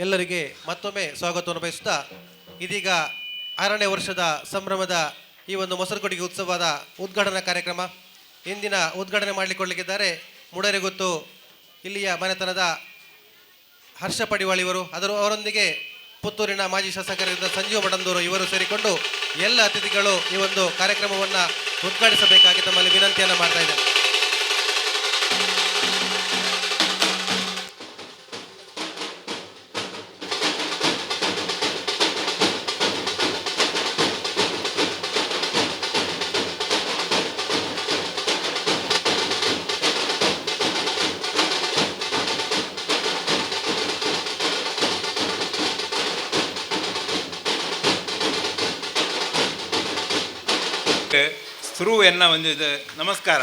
ಎಲ್ಲರಿಗೆ ಮತ್ತೊಮ್ಮೆ ಸ್ವಾಗತವನ್ನು ಬಯಸುತ್ತಾ ಇದೀಗ 6ನೇ ವರ್ಷದ ಸಂಭ್ರಮದ ಈ ಒಂದು ಮೊಸರುಕೊಡುಗೆ ಉತ್ಸವದ ಉದ್ಘಾಟನಾ ಕಾರ್ಯಕ್ರಮ ಇಂದಿನ ಉದ್ಘಾಟನೆ ಮಾಡಲಿಕ್ಕೊಳ್ಳಿದ್ದಾರೆ ಮುಡರೆಗುತ್ತು ಇಲ್ಲಿಯ ಮನೆತನದ ಹರ್ಷ ಪಡಿವಾಳ್ ಇವರು. ಅವರೊಂದಿಗೆ ಪುತ್ತೂರಿನ ಮಾಜಿ ಶಾಸಕರಾದ ಸಂಜೀವ ಮಡಂದೂರು ಇವರು ಸೇರಿಕೊಂಡು ಎಲ್ಲ ಅತಿಥಿಗಳು ಈ ಒಂದು ಕಾರ್ಯಕ್ರಮವನ್ನು ಉದ್ಘಾಟಿಸಬೇಕಾಗಿ ತಮ್ಮಲ್ಲಿ ವಿನಂತಿಯನ್ನು ಮಾಡ್ತಾ ಇದ್ದಾರೆ. ಶುರು ಎನ್ನ ಒಂದು ನಮಸ್ಕಾರ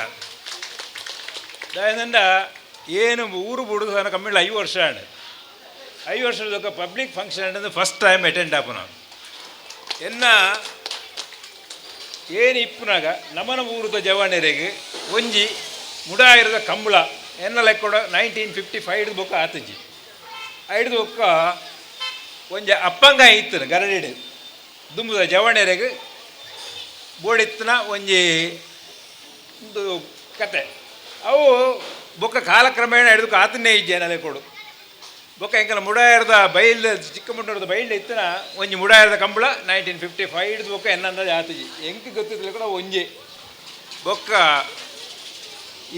ದಾಯದಿಂದ ಏನು ಊರು ಬಿಡುದು ತನಕ ಕಮ್ಮಿಲ್ಲ 5 ವರ್ಷ 5 ವರ್ಷದ public function first time attend ಆಪುನ ಎನ್ನ ಏನು ಇಪ್ಪುನಾಗ ನಮನ ಊರದ ಜವಾನರಿಗೆ ಒಂಜಿ ಮುಡಾಯಿರದ ಕಂಬಳ ಎನ್ನ ಲೆಕ್ಕ 1955 ಬೊಕ್ಕ ಆತಜಿ 5 ಬೊಕ್ಕ ಒಂಜಿ ಅಪ್ಪಂಗ ಇತ್ತು ಗರಡಿಡು ದುಂಬುದ ಜವಾನರಿಗೆ ಬೋಡಿತ್ತನ ಒಂಜಿ ಒಂದು ಕತೆ ಅವು ಬೊಕ್ಕ ಕಾಲಕ್ರಮೇಣ ಹಿಡಿದು ಆತನೇ ಇಜ್ಜೇನಲ್ಲೇ ಕೊಡು ಬೊಕ್ಕ ಎಂಕಲ ಮುಡಾಯರದ ಬೈಲ್ ಚಿಕ್ಕ ಮುಂಡರದ ಬೈಲ್ ಇತ್ತನ ಒಂಜಿ ಮುಡಾಯರದ ಕಂಬಳ 1955 ಹಿಡಿದು ಬೊಕ್ಕ ಎನ್ನಂದಾಜು ಆತಜಿ ಎಂಕಿ ಗೊತ್ತಿದ್ದಲ್ಲಿ ಕೂಡ ಒಂಜಿ ಬೊಕ್ಕ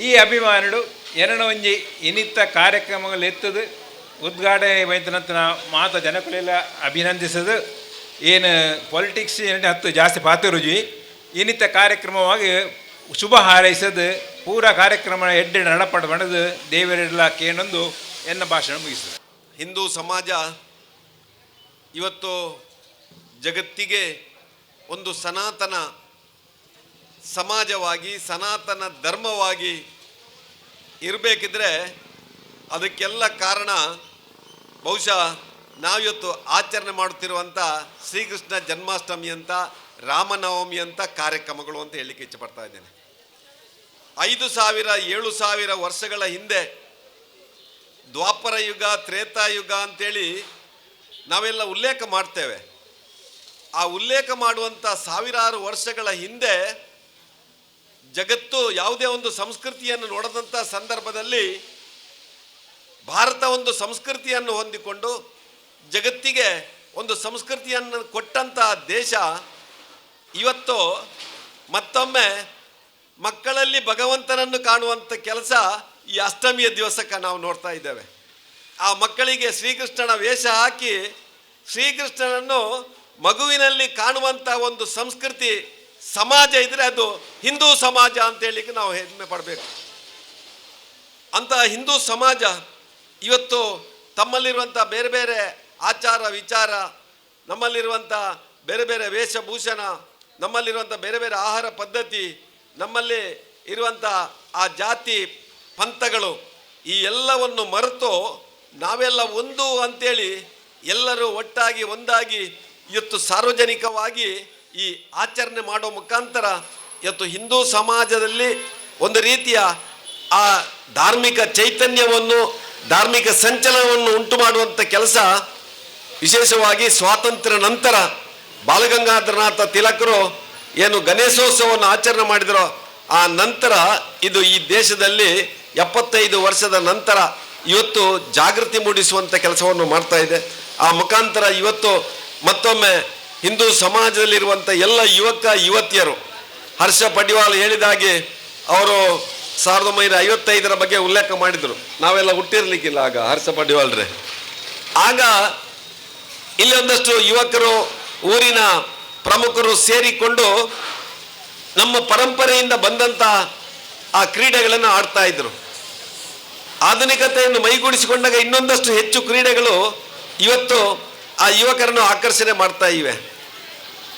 ಈ ಅಭಿಮಾನುಡು ಎನ್ನ ಒಂಜಿ ಇನ್ನಿತ್ತ ಕಾರ್ಯಕ್ರಮಗಳು ಎತ್ತದು ಉದ್ಘಾಟನೆ ಬೈತನಂತ ಮಾತ ಜನಕುಲೆಲ್ಲ ಅಭಿನಂದಿಸೋದು ಏನು ಪೊಲಿಟಿಕ್ಸ್ ಹತ್ತು ಜಾಸ್ತಿ ಪಾತಿರುಜಿ ಇನ್ನಿತ್ತ ಕಾರ್ಯಕ್ರಮವಾಗಿ ಶುಭ ಹಾರೈಸದು ಪೂರ ಕಾರ್ಯಕ್ರಮ ಎಡ್ಡೆ ನಡಪಡ ಬಣದು ದೇವರೆಲ್ಲ ಕೇನೊಂದು ಎನ್ನ ಭಾಷಣ ಮುಗಿಸ್ತದೆ. ಹಿಂದೂ ಸಮಾಜ ಇವತ್ತು ಜಗತ್ತಿಗೆ ಒಂದು ಸನಾತನ ಸಮಾಜವಾಗಿ ಸನಾತನ ಧರ್ಮವಾಗಿ ಇರಬೇಕಿದ್ರೆ ಅದಕ್ಕೆಲ್ಲ ಕಾರಣ ಬಹುಶಃ ನಾವಿವತ್ತು ಆಚರಣೆ ಮಾಡುತ್ತಿರುವಂಥ ಶ್ರೀಕೃಷ್ಣ ಜನ್ಮಾಷ್ಟಮಿ ಅಂತ ರಾಮನವಮಿ ಅಂತ ಕಾರ್ಯಕ್ರಮಗಳು ಅಂತ ಹೇಳಲಿಕ್ಕೆ ಇಚ್ಛಪಡ್ತಾ ಇದ್ದೇನೆ. 5,000-7,000 ವರ್ಷಗಳ ಹಿಂದೆ ದ್ವಾಪರ ಯುಗ ತ್ರೇತಾಯುಗ ಅಂತೇಳಿ ನಾವೆಲ್ಲ ಉಲ್ಲೇಖ ಮಾಡ್ತೇವೆ. ಆ ಉಲ್ಲೇಖ ಮಾಡುವಂಥ ಸಾವಿರಾರು ವರ್ಷಗಳ ಹಿಂದೆ ಜಗತ್ತು ಯಾವುದೇ ಒಂದು ಸಂಸ್ಕೃತಿಯನ್ನು ನೋಡದಂಥ ಸಂದರ್ಭದಲ್ಲಿ ಭಾರತ ಒಂದು ಸಂಸ್ಕೃತಿಯನ್ನು ಹೊಂದಿಕೊಂಡು ಜಗತ್ತಿಗೆ ಒಂದು ಸಂಸ್ಕೃತಿಯನ್ನು ಕೊಟ್ಟಂಥ ದೇಶ ಇವತ್ತು ಮತ್ತೊಮ್ಮೆ ಮಕ್ಕಳಲ್ಲಿ ಭಗವಂತನನ್ನು ಕಾಣುವಂಥ ಕೆಲಸ ಈ ಅಷ್ಟಮಿಯ ದಿವಸಕ್ಕೆ ನಾವು ನೋಡ್ತಾ ಇದ್ದೇವೆ. ಆ ಮಕ್ಕಳಿಗೆ ಶ್ರೀಕೃಷ್ಣನ ವೇಷ ಹಾಕಿ ಶ್ರೀಕೃಷ್ಣನನ್ನು ಮಗುವಿನಲ್ಲಿ ಕಾಣುವಂಥ ಒಂದು ಸಂಸ್ಕೃತಿ ಸಮಾಜ ಇದ್ದರೆ ಅದು ಹಿಂದೂ ಸಮಾಜ ಅಂತೇಳಿಕ್ಕೆ ನಾವು ಹೆಮ್ಮೆ ಪಡಬೇಕು. ಅಂಥ ಹಿಂದೂ ಸಮಾಜ ಇವತ್ತು ತಮ್ಮಲ್ಲಿರುವಂಥ ಬೇರೆ ಬೇರೆ ಆಚಾರ ವಿಚಾರ, ನಮ್ಮಲ್ಲಿರುವಂಥ ಬೇರೆ ಬೇರೆ ವೇಷಭೂಷಣ, ನಮ್ಮಲ್ಲಿರುವಂಥ ಬೇರೆ ಬೇರೆ ಆಹಾರ ಪದ್ಧತಿ, ನಮ್ಮಲ್ಲಿ ಇರುವಂಥ ಆ ಜಾತಿ ಪಂಥಗಳು ಈ ಎಲ್ಲವನ್ನು ಮರೆತು ನಾವೆಲ್ಲ ಒಂದು ಅಂಥೇಳಿ ಎಲ್ಲರೂ ಒಟ್ಟಾಗಿ ಒಂದಾಗಿ ಇವತ್ತು ಸಾರ್ವಜನಿಕವಾಗಿ ಈ ಆಚರಣೆ ಮಾಡೋ ಮುಖಾಂತರ ಇವತ್ತು ಹಿಂದೂ ಸಮಾಜದಲ್ಲಿ ಒಂದು ರೀತಿಯ ಆ ಧಾರ್ಮಿಕ ಚೈತನ್ಯವನ್ನು ಧಾರ್ಮಿಕ ಸಂಚಲನವನ್ನು ಉಂಟು ಮಾಡುವಂಥ ಕೆಲಸ ವಿಶೇಷವಾಗಿ ಸ್ವಾತಂತ್ರ್ಯ ನಂತರ ಬಾಲಗಂಗಾಧರನಾಥ ತಿಲಕರು ಏನು ಗಣೇಶೋತ್ಸವವನ್ನು ಆಚರಣೆ ಮಾಡಿದರೋ ಆ ನಂತರ ಇದು ಈ ದೇಶದಲ್ಲಿ 75 ವರ್ಷದ ನಂತರ ಇವತ್ತು ಜಾಗೃತಿ ಮೂಡಿಸುವಂಥ ಕೆಲಸವನ್ನು ಮಾಡ್ತಾ ಇದೆ. ಆ ಮುಖಾಂತರ ಇವತ್ತು ಮತ್ತೊಮ್ಮೆ ಹಿಂದೂ ಸಮಾಜದಲ್ಲಿರುವಂಥ ಎಲ್ಲ ಯುವಕ ಯುವತಿಯರು ಹರ್ಷ ಪಡಿವಾಳ್ ಹೇಳಿದಾಗೆ ಅವರು 1955 ಬಗ್ಗೆ ಉಲ್ಲೇಖ ಮಾಡಿದರು. ನಾವೆಲ್ಲ ಹುಟ್ಟಿರ್ಲಿಕ್ಕಿಲ್ಲ ಆಗ ಹರ್ಷ ಪಡಿವಾಳ್ರೆ. ಆಗ ಇಲ್ಲಿ ಒಂದಷ್ಟು ಯುವಕರು ಊರಿನ ಪ್ರಮುಖರು ಸೇರಿಕೊಂಡು ನಮ್ಮ ಪರಂಪರೆಯಿಂದ ಬಂದಂಥ ಆ ಕ್ರೀಡೆಗಳನ್ನು ಆಡ್ತಾ ಇದ್ರು. ಆಧುನಿಕತೆಯನ್ನು ಮೈಗೂಡಿಸಿಕೊಂಡಾಗ ಇನ್ನೊಂದಷ್ಟು ಹೆಚ್ಚು ಕ್ರೀಡೆಗಳು ಇವತ್ತು ಆ ಯುವಕರನ್ನು ಆಕರ್ಷಣೆ ಮಾಡ್ತಾ ಇವೆ.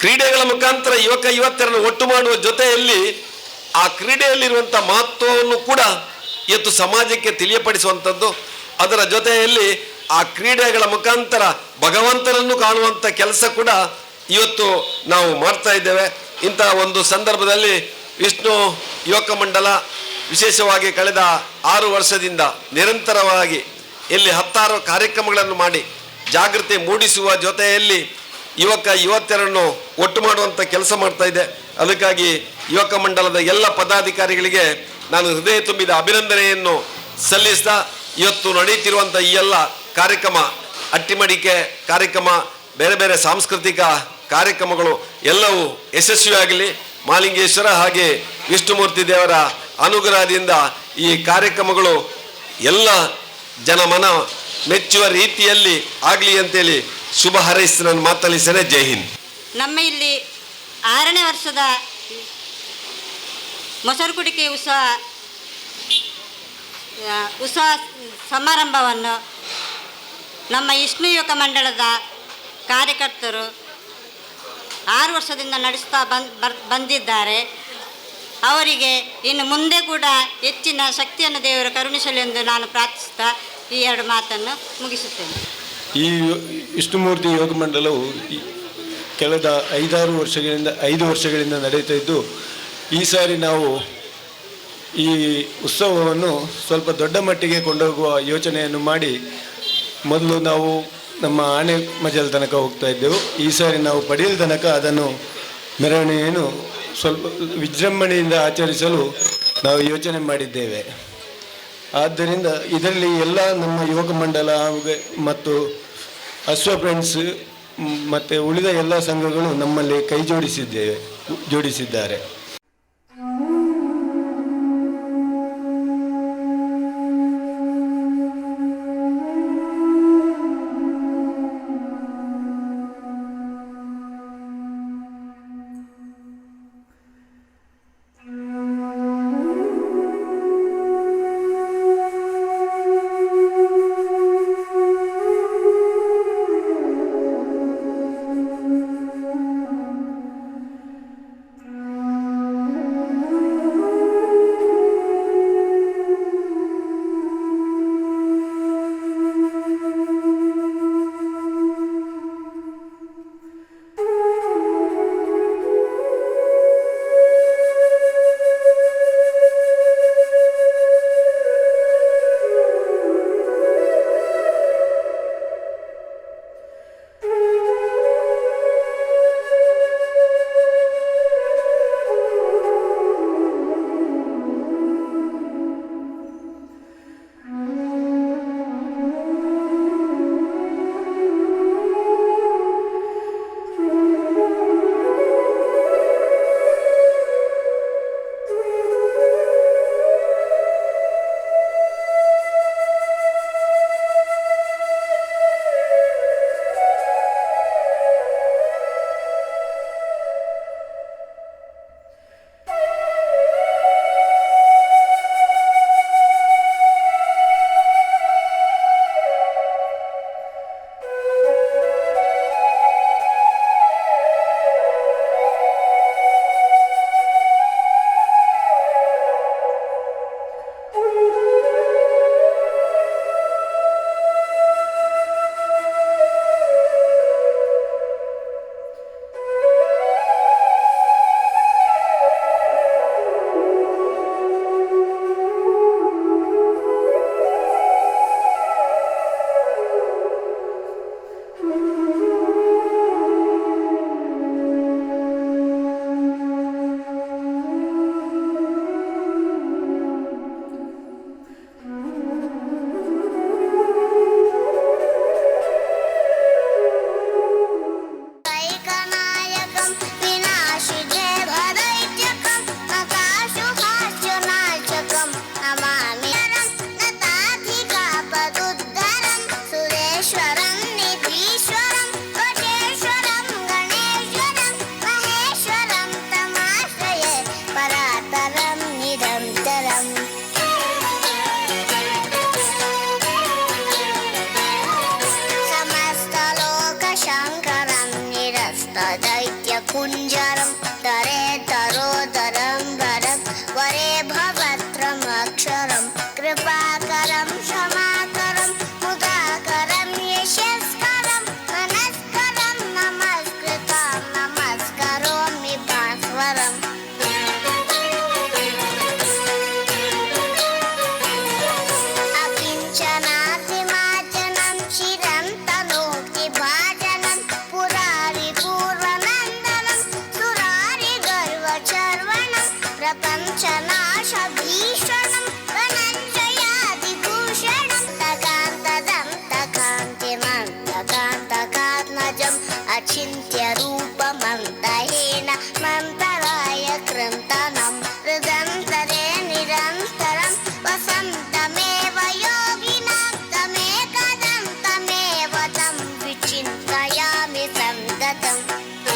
ಕ್ರೀಡೆಗಳ ಮುಖಾಂತರ ಯುವಕ ಯುವತಿಯರನ್ನು ಒಟ್ಟು ಮಾಡುವ ಜೊತೆಯಲ್ಲಿ ಆ ಕ್ರೀಡೆಯಲ್ಲಿರುವಂಥ ಮಹತ್ವವನ್ನು ಕೂಡ ಇವತ್ತು ಸಮಾಜಕ್ಕೆ ತಿಳಿಯಪಡಿಸುವಂಥದ್ದು. ಅದರ ಜೊತೆಯಲ್ಲಿ ಆ ಕ್ರೀಡೆಗಳ ಮುಖಾಂತರ ಭಗವಂತನನ್ನು ಕಾಣುವಂಥ ಕೆಲಸ ಕೂಡ ಇವತ್ತು ನಾವು ಮಾಡ್ತಾ ಇದ್ದೇವೆ. ಇಂಥ ಒಂದು ಸಂದರ್ಭದಲ್ಲಿ ವಿಷ್ಣು ಯುವಕ ಮಂಡಲ ವಿಶೇಷವಾಗಿ ಕಳೆದ 6 ವರ್ಷದಿಂದ ನಿರಂತರವಾಗಿ ಇಲ್ಲಿ 10 ಕಾರ್ಯಕ್ರಮಗಳನ್ನು ಮಾಡಿ ಜಾಗೃತಿ ಮೂಡಿಸುವ ಜೊತೆಯಲ್ಲಿ ಯುವತಿಯರನ್ನು ಒಟ್ಟು ಮಾಡುವಂಥ ಕೆಲಸ ಮಾಡ್ತಾ ಇದೆ. ಅದಕ್ಕಾಗಿ ಯುವಕ ಮಂಡಲದ ಎಲ್ಲ ಪದಾಧಿಕಾರಿಗಳಿಗೆ ನಾನು ಹೃದಯ ತುಂಬಿದ ಅಭಿನಂದನೆಯನ್ನು ಸಲ್ಲಿಸ್ತಾ, ಇವತ್ತು ನಡೆಯುತ್ತಿರುವಂಥ ಈ ಎಲ್ಲ ಕಾರ್ಯಕ್ರಮ, ಅಟ್ಟಿಮಡಿಕೆ ಕಾರ್ಯಕ್ರಮ, ಬೇರೆ ಬೇರೆ ಸಾಂಸ್ಕೃತಿಕ ಕಾರ್ಯಕ್ರಮಗಳು ಎಲ್ಲವೂ ಯಶಸ್ವಿಯಾಗಲಿ. ಮಾಲಿಂಗೇಶ್ವರ ಹಾಗೆ ವಿಷ್ಣುಮೂರ್ತಿ ದೇವರ ಅನುಗ್ರಹದಿಂದ ಈ ಕಾರ್ಯಕ್ರಮಗಳು ಎಲ್ಲ ಜನಮನ ಮೆಚ್ಚುವ ರೀತಿಯಲ್ಲಿ ಆಗಲಿ ಅಂತೇಳಿ ಶುಭ ಹಾರೈಸಿ ನಾನು ಮಾತನಾಡಿದ್ದೇನೆ. ಜೈ ಹಿಂದ್. ನಮ್ಮ ಇಲ್ಲಿ 6ನೇ ವರ್ಷದ ಮೊಸರು ಕುಡಿಕೆ ಉತ್ಸವ ಸಮಾರಂಭವನ್ನು ನಮ್ಮ ವಿಷ್ಣು ಯುವಕ ಮಂಡಳದ ಕಾರ್ಯಕರ್ತರು 6 ವರ್ಷದಿಂದ ನಡೆಸ್ತಾ ಬಂದಿದ್ದಾರೆ. ಅವರಿಗೆ ಇನ್ನು ಮುಂದೆ ಕೂಡ ಹೆಚ್ಚಿನ ಶಕ್ತಿಯನ್ನು ದೇವರು ಕರುಣಿಸಲಿ ಎಂದು ನಾನು ಪ್ರಾರ್ಥಿಸ್ತಾ ಈ 2 ಮಾತನ್ನು ಮುಗಿಸುತ್ತೇನೆ. ಈ ವಿಷ್ಣುಮೂರ್ತಿ ಯೋಗ ಮಂಡಲವು ಕಳೆದ 5 ವರ್ಷಗಳಿಂದ ನಡೀತಾ ಇದ್ದು, ಈ ಸಾರಿ ನಾವು ಈ ಉತ್ಸವವನ್ನು ಸ್ವಲ್ಪ ದೊಡ್ಡ ಮಟ್ಟಿಗೆ ಕೊಂಡೋಗುವ ಯೋಚನೆಯನ್ನು ಮಾಡಿ ಮೊದಲು ನಾವು ನಮ್ಮ ಆನೆ ಮಜಲ್ ತನಕ ಹೋಗ್ತಾ ಇದ್ದೆವು. ಈ ಸಾರಿ ನಾವು ಪಡೆಯಲ್ ತನಕ ಅದನ್ನು ಮೆರವಣಿಗೆಯನ್ನು ಸ್ವಲ್ಪ ವಿಜೃಂಭಣೆಯಿಂದ ಆಚರಿಸಲು ನಾವು ಯೋಚನೆ ಮಾಡಿದ್ದೇವೆ. ಆದ್ದರಿಂದ ಇದರಲ್ಲಿ ಎಲ್ಲ ನಮ್ಮ ಯುವಕ ಮಂಡಲ ಮತ್ತು ಅಶ್ವ ಫ್ರೆಂಡ್ಸ್ ಮತ್ತು ಉಳಿದ ಎಲ್ಲ ಸಂಘಗಳು ನಮ್ಮಲ್ಲಿ ಕೈ ಜೋಡಿಸಿದ್ದಾರೆ. कुञ्जरं तरोदरं वरं वरे भवत्रमक्षरं कृपाकरं क्षमाकरं मुदाकरं यशस्करं मनस्करं नमस्कृतं नमस्करोमि भास्वरम् अकिञ्चनातिमाचनं चिरं तनोति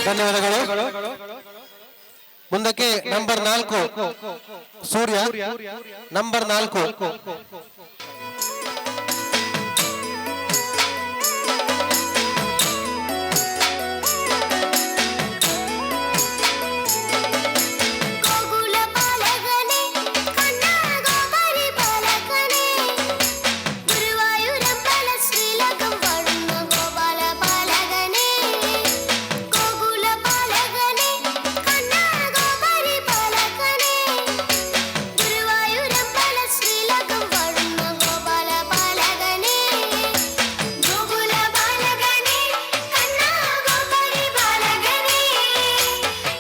ಧನ್ಯವಾದಗಳು. ಮುಂದಕ್ಕೆ ನಂಬರ್ 4 ಸೂರ್ಯ, ನಂಬರ್ 4. ಗೋಕುಲ ಬಾಲಕನೇ ಕನ್ನ ಗೋಪರಿ ಬಾಲಕನೇ ಗುರುವಾಯೂರಪ್ಪನ ಶ್ರೀಲಕಂ ವಾಳುന്ന ಗೋಪಾಲ ಬಾಲಕನೇ ಗೋಕುಲ ಬಾಲಕನೇ ಕನ್ನ ಗೋಪರಿ ಬಾಲಕನೇ ಗುರುವಾಯೂರಪ್ಪನ ಶ್ರೀಲಕಂ ವಾಳುന്ന ಗೋಪಾಲ ಬಾಲಕನೇ ಗೋಕುಲ ಬಾಲಕನೇ ಕನ್ನ ಗೋಪರಿ ಬಾಲಕನೇ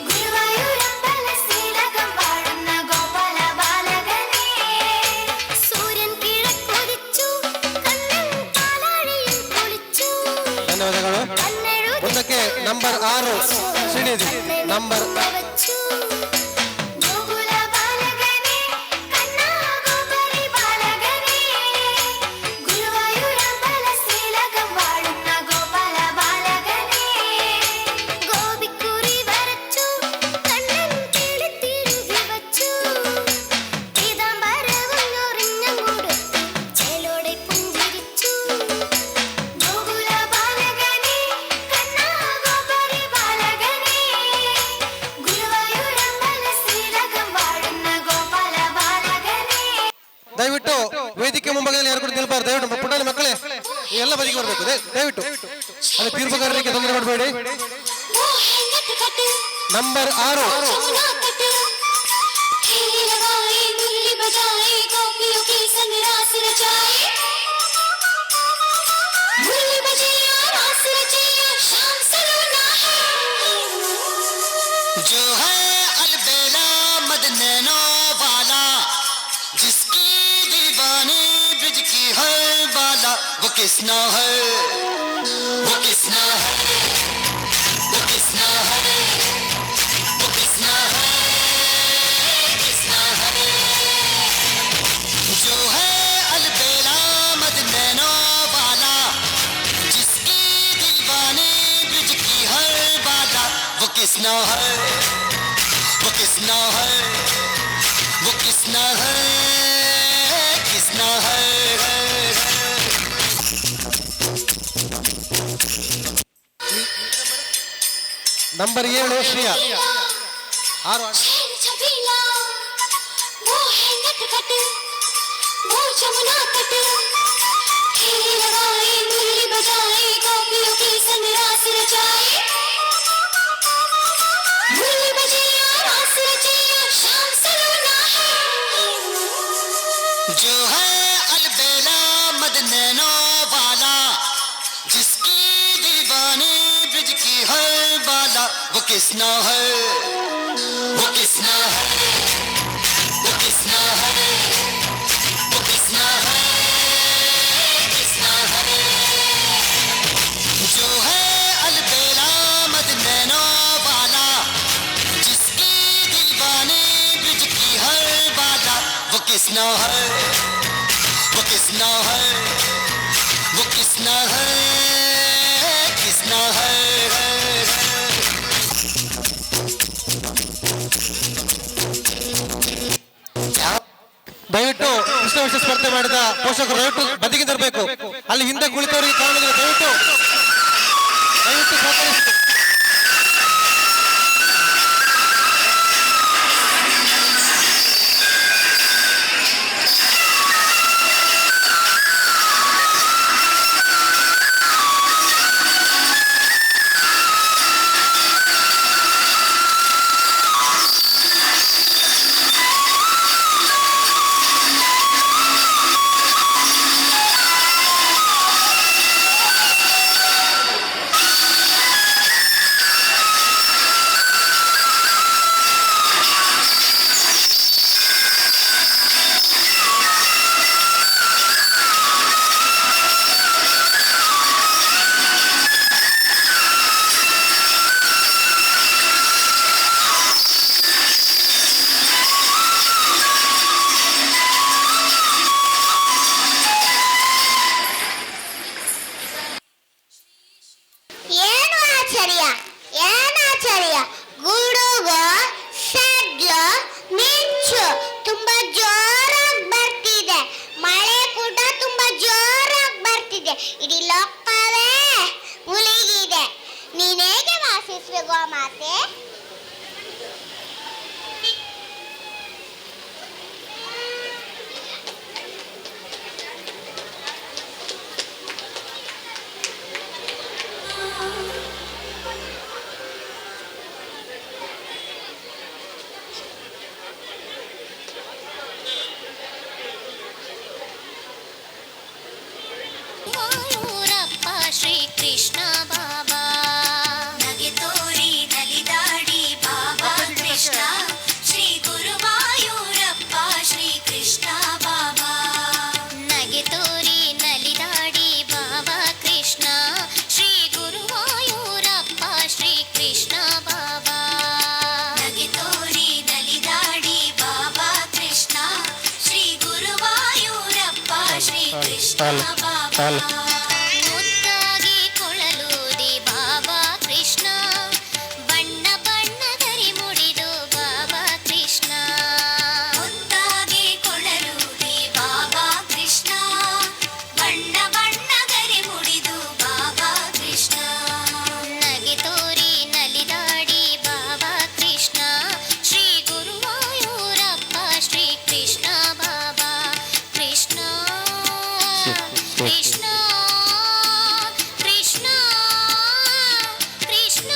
ഗുരുവായൂരപ്പന ശ്രീലകം വാഴുന്ന ഗോപാല ബാലകനേ സൂര്യൻ കിഴക്കുദിച്ചു കണ്ണൻ പാലാഴിയിൽ കുളിച്ചു ಧನ್ಯವಾದಗಳು. ಮುಂದಕ್ಕೆ ನಂಬರ್ 6 ಶ್ರೀನಿಧಿ, ನಂಬರ್ വച്ചു ഗോകുല ബാലകനേ കണ്ണ ഗോപരി ബാലകനേ ഗുരുവായൂരപ്പന ശ്രീലകം വാഴുന്ന ഗോപാല ബാലകനേ ഗോപിക്കുറി വരച്ചു കണ്ണൻ കിളിത്തിരുകി വച്ചു പീതാംബരവും ഞൊറിഞ്ഞും കൊടുത്തു ചേലോടെ പുഞ്ചിരിച്ചു ഗോകുല ബാലകനേ കണ്ണ ഗോപരി ബാലകനേ ഗുരുവായൂരപ്പന ശ്രീലകം വാഴുന്ന ഗോപാല ബാലകനേ ದಯವಿಟ್ಟು ವೇದಿಕೆ ಮುಂಭಾಗದಲ್ಲಿ ಯಾರು ಕೂಡ ನಿಲ್ಬಾರ್ದು. ದಯವಿಟ್ಟು ಪುಟಾಣಿ ಮಕ್ಕಳೇ ಎಲ್ಲ ಬದಿಗೆ ಬರಬೇಕು. ದಯವಿಟ್ಟು ಅಲ್ಲಿ ತೀರ್ಪುಗಾರರಿಗೆ ತೊಂದರೆ ಮಾಡಬೇಡಿ. ನಂಬರ್ 6 जो है अलबेला मदनैनो वाला जिसकी दीवानी ब्रिज की है बाला वो किसना है, वो किसना है, वो किसना है, वो किसना है, किसना है जो है अलबेला मदनैनो वाला जिसकी दीवानी ब्रिज की है बाला वो किसना है, वो किसना है, वो किसना है, किसना है ನಂಬರ್ 7 ಶ್ರೀಯಾ. 6 छबीला वो है नटखट वो जमुना तट खेल लगाए मुरली बजाए गोपियों की संग रास रचाए मुरली बजिया रास रचिया शाम सलोना है जो है अलबेला मदनैनो वाला जिसकी दीवानी ब्रिज की है बाला वो किसना है, वो किसना है, वो किसना है, वो किसना है, किसना है जो है अलबेला मदनैनो वाला जिसकी दीवानी ब्रिज की है बाला वो किसना है, वो किसना है, वो किसना है, किसना है ದಯವಿಟ್ಟು ಕೃಷ್ಣ ವೇಷ ಸ್ಪರ್ಧೆ ಮಾಡಿದ ಪೋಷಕರು ದಯವಿಟ್ಟು ಬದಿಗೆ ತರಬೇಕು. ಅಲ್ಲಿ ಹಿಂದೆ ಕುಳಿತವರಿಗೆ ಕಾಣುವುದಿಲ್ಲ. ದಯವಿಟ್ಟು ದಯವಿಟ್ಟು ಸಹಕರಿಸಿ. ಗುಡುಗ ಸದ್ಯ ಮಿಂಚು ತುಂಬಾ ಜೋರಾಗಿ ಬರ್ತಿದೆ. ಮಳೆ ಕೂಡ ತುಂಬಾ ಜೋರಾಗಿ ಬರ್ತಿದೆ. ಇಡೀ ಲೋಕವೇ ಮುಳುಗಿದೆ. ನೀನೇಗೆ ವಾಸಿಸುವೆ ಗೋಮಾತೆ? ಗುರುವಾಯೂರಪ್ಪ ಶ್ರೀ ಕೃಷ್ಣ ಬಾಬಾ ನಗೆ ತೋರಿ ನಲಿದಾಡಿ ಬಾಬಾ ಕೃಷ್ಣ ಶ್ರೀ ಗುರುವಾಯೂರಪ್ಪ ಶ್ರೀ ಕೃಷ್ಣ ಬಾಬಾ ನಗೆ ತೋರಿ ನಲಿದಾಡಿ ಬಾಬಾ ಕೃಷ್ಣ ಶ್ರೀ ಗುರುವಾಯೂರಪ್ಪ ಶ್ರೀ ಕೃಷ್ಣ ಬಾಬಾ ನಗೆ ತೋರಿ ನಲಿದಾಡಿ ಬಾಬಾ ಕೃಷ್ಣ ಶ್ರೀ ಗುರುವಾಯೂರಪ್ಪ ಶ್ರೀ ಕೃಷ್ಣ ಬಾಬಾ ಮುದ್ದಾಗಿ ಕೊಳಲೂದಿ ಬಾಬಾ ಕೃಷ್ಣ ಬಣ್ಣ ಬಣ್ಣದರಿ ಮುಡಿದು ಬಾಬಾ ಕೃಷ್ಣ ಮುದ್ದಾಗಿ ಕೊಳಲೂದಿ ಬಾಬಾ ಕೃಷ್ಣ ಬಣ್ಣ ಬಣ್ಣದರಿ ಮುಡಿದು ಬಾಬಾ ಕೃಷ್ಣ ನಗೆ ತೋರಿ ನಲಿದಾಡಿ ಬಾಬಾ ಕೃಷ್ಣ ಶ್ರೀ ಗುರುವಾಯೂರಪ್ಪ ಶ್ರೀ ಕೃಷ್ಣ ಬಾಬಾ ಕೃಷ್ಣ ಕೃಷ್ಣ ಕೃಷ್ಣ ಕೃಷ್ಣ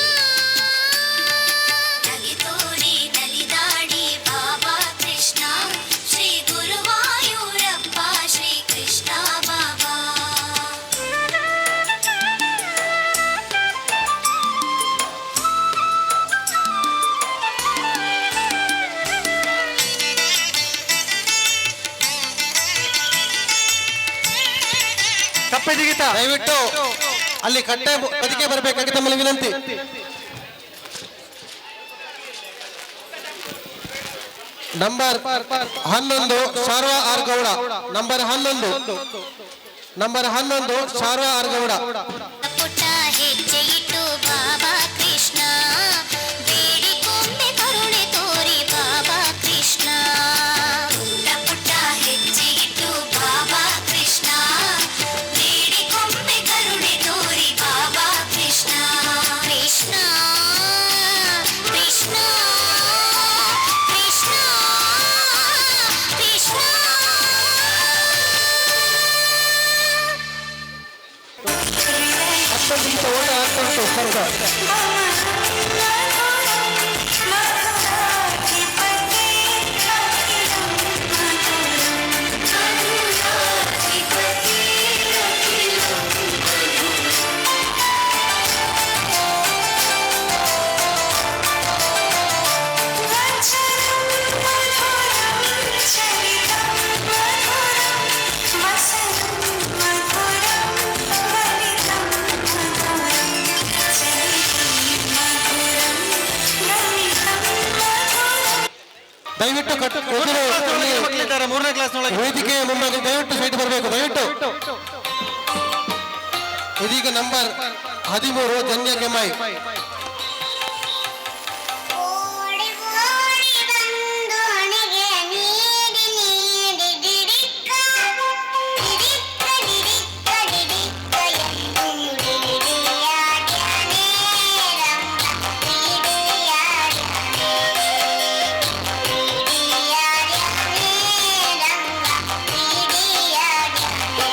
ನಗೆ ತೋರಿ ನಲಿದಾಡಿ ಬಾಬಾ ಕೃಷ್ಣ ಶ್ರೀ ಗುರುವಾಯೂರಪ್ಪ ಶ್ರೀ ಕೃಷ್ಣ ಬಾಬಾ ಕಪ್ಪೆ ಜಿಗಿತ ದಯವಿಟ್ಟು ಅಲ್ಲಿ ಕಟ್ಟೆ ಬದಿಗೆ ಬರಬೇಕಾಗಿ ತಮ್ಮಲ್ಲಿ ವಿನಂತಿ. Number 11 Sharva R Gowda. Number 11 Sharva R Gowda. ಪುಟ್ಟ ಹೆಜ್ಜೆ ಇಟ್ಟು ಬಾಬಾ ಕೃಷ್ಣ ಬೇಡಿಕೊಂಬೆ ಕರುಣೆ ತೋರಿ ಬಾಬಾ ಕೃಷ್ಣ ಪುಟ್ಟ ಹೆಜ್ಜೆ ಇಟ್ಟು ಬಾಬಾ ಕೃಷ್ಣ ಬೇಡಿಕೊಂಬೆ ಕರುಣೆ ತೋರಿ ಬಾಬಾ ಕೃಷ್ಣ ಕೃಷ್ಣ ಕೃಷ್ಣ ಕೃಷ್ಣ ಕೃಷ್ಣ ದಯವಿಟ್ಟು ಮೂರನೇ ಕ್ಲಾಸ್ನೊಳಗೆ ವೇದಿಕೆಯ ಮುಂಭಾಗ ದಯವಿಟ್ಟು ಸೈಡ್ ಬರಬೇಕು. ದಯವಿಟ್ಟು ಇದೀಗ ನಂಬರ್ 13 ಜನ್ಯ ಕೆಮಾಯಿ. ಓಡಿ ಓಡಿ ಬಂದು ಹಣೆಗೆ ನೀಡಿ ನೀಡಿ ಡಿಡಿಕ್ಕ ಡಿಡಿಕ್ಕ ಡಿಡಿಕ್ಕ ಡಿಡಿಕ್ಕ ಎಂದು ಡಿಡಿಯಾಡ್ಯಾನೆ ರಂಗ ಡಿಡಿಯಾಡ್ಯಾನೆ ಡಿಡಿಯಾಡ್ಯಾನೆ ರಂಗ ಡಿಡಿಯಾಡ್ಯಾನೆ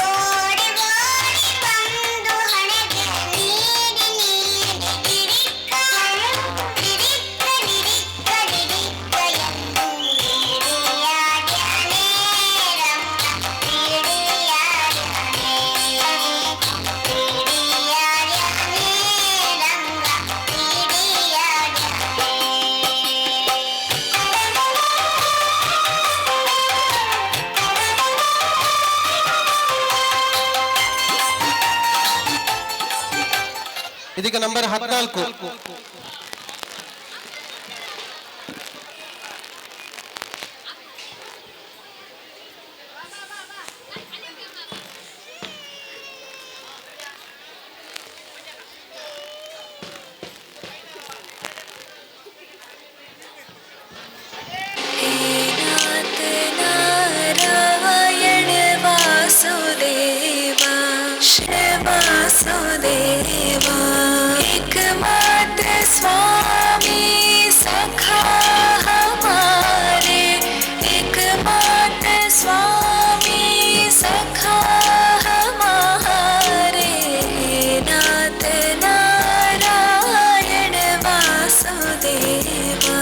ಓಡಿ ಓಡಿ ಬಂದು ಹಣೆಗೆ ನೀಡಿ ನೀಡಿ ಡಿಡಿಕ್ಕ ಡಿಡಿಕ್ಕ ಡಿಡಿಕ್ಕ ಡಿಡಿಕ್ಕ ಎಂದು ಡಿಡಿಯಾಡ್ಯಾನೆ ರಂಗ ಡಿಡಿಯಾಡ್ಯಾನೆ ಡಿಡಿಯಾಡ್ಯಾನೆ ರಂಗ ಇದೀಗ ನಂಬರ್ 14 ಡಿಡಿಯಾಡ್ಯಾನೆ वासुदेवा एकमात्र स्वामी सखा हमारे एकमात्र स्वामी सखा हमारे नाथ नारायण वासुदेवा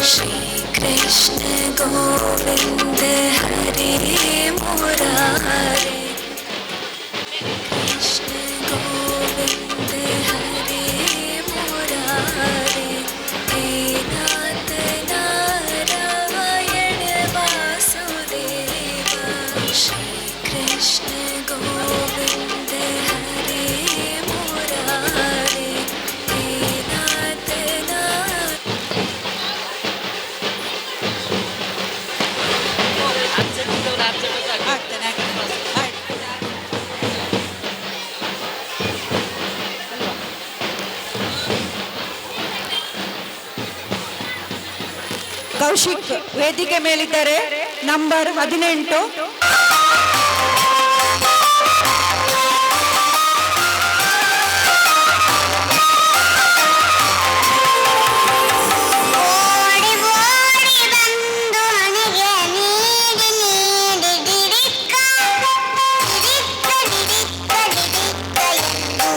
श्री कृष्ण गोविंद हरे मुरारे कृष्ण गोविंद हरे मुरारे हे नाथ नारायण वासुदेवा श्री कृष्ण गोविंद हरे मुरारे हे नाथ ಕೌಶಿಕ್ ವೇದಿಕೆ ಮೇಲಿದ್ದಾರೆ. ನಂಬರ್ 18. ಓಡಿ ಓಡಿ ಬಂದು ಹಣೆಗೆ ನೀಡಿ ನೀಡಿ ಡಿಡಿಕ್ಕ ಡಿಡಿಕ್ಕ ಡಿಡಿಕ್ಕ ಡಿಡಿಕ್ಕ ಎಂದು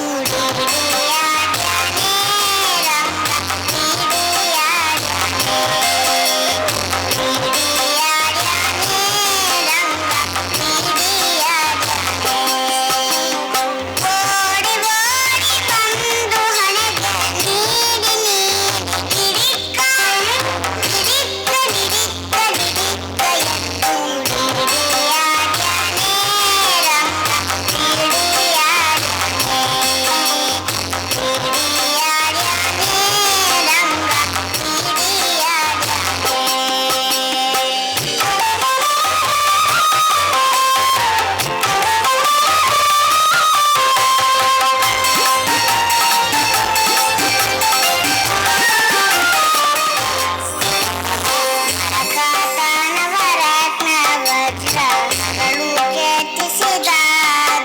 ಡಿಡಿಯಾಡ್ಯಾನೆ ರಂಗ ಡಿಡಿಯಾಡ್ಯಾನೆ ಓಡಿ ಓಡಿ ಬಂದು ಹಣೆಗೆ ನೀಡಿ ನೀಡಿ ಡಿಡಿಕ್ಕ ಡಿಡಿಕ್ಕ ಡಿಡಿಕ್ಕ ಡಿಡಿಕ್ಕ ಎಂದು ಡಿಡಿಯಾಡ್ಯಾನೆ ರಂಗ ನವರತ್ನ ವಜ್ರ ನಗಳು ಕೆತ್ತಿಸಿದ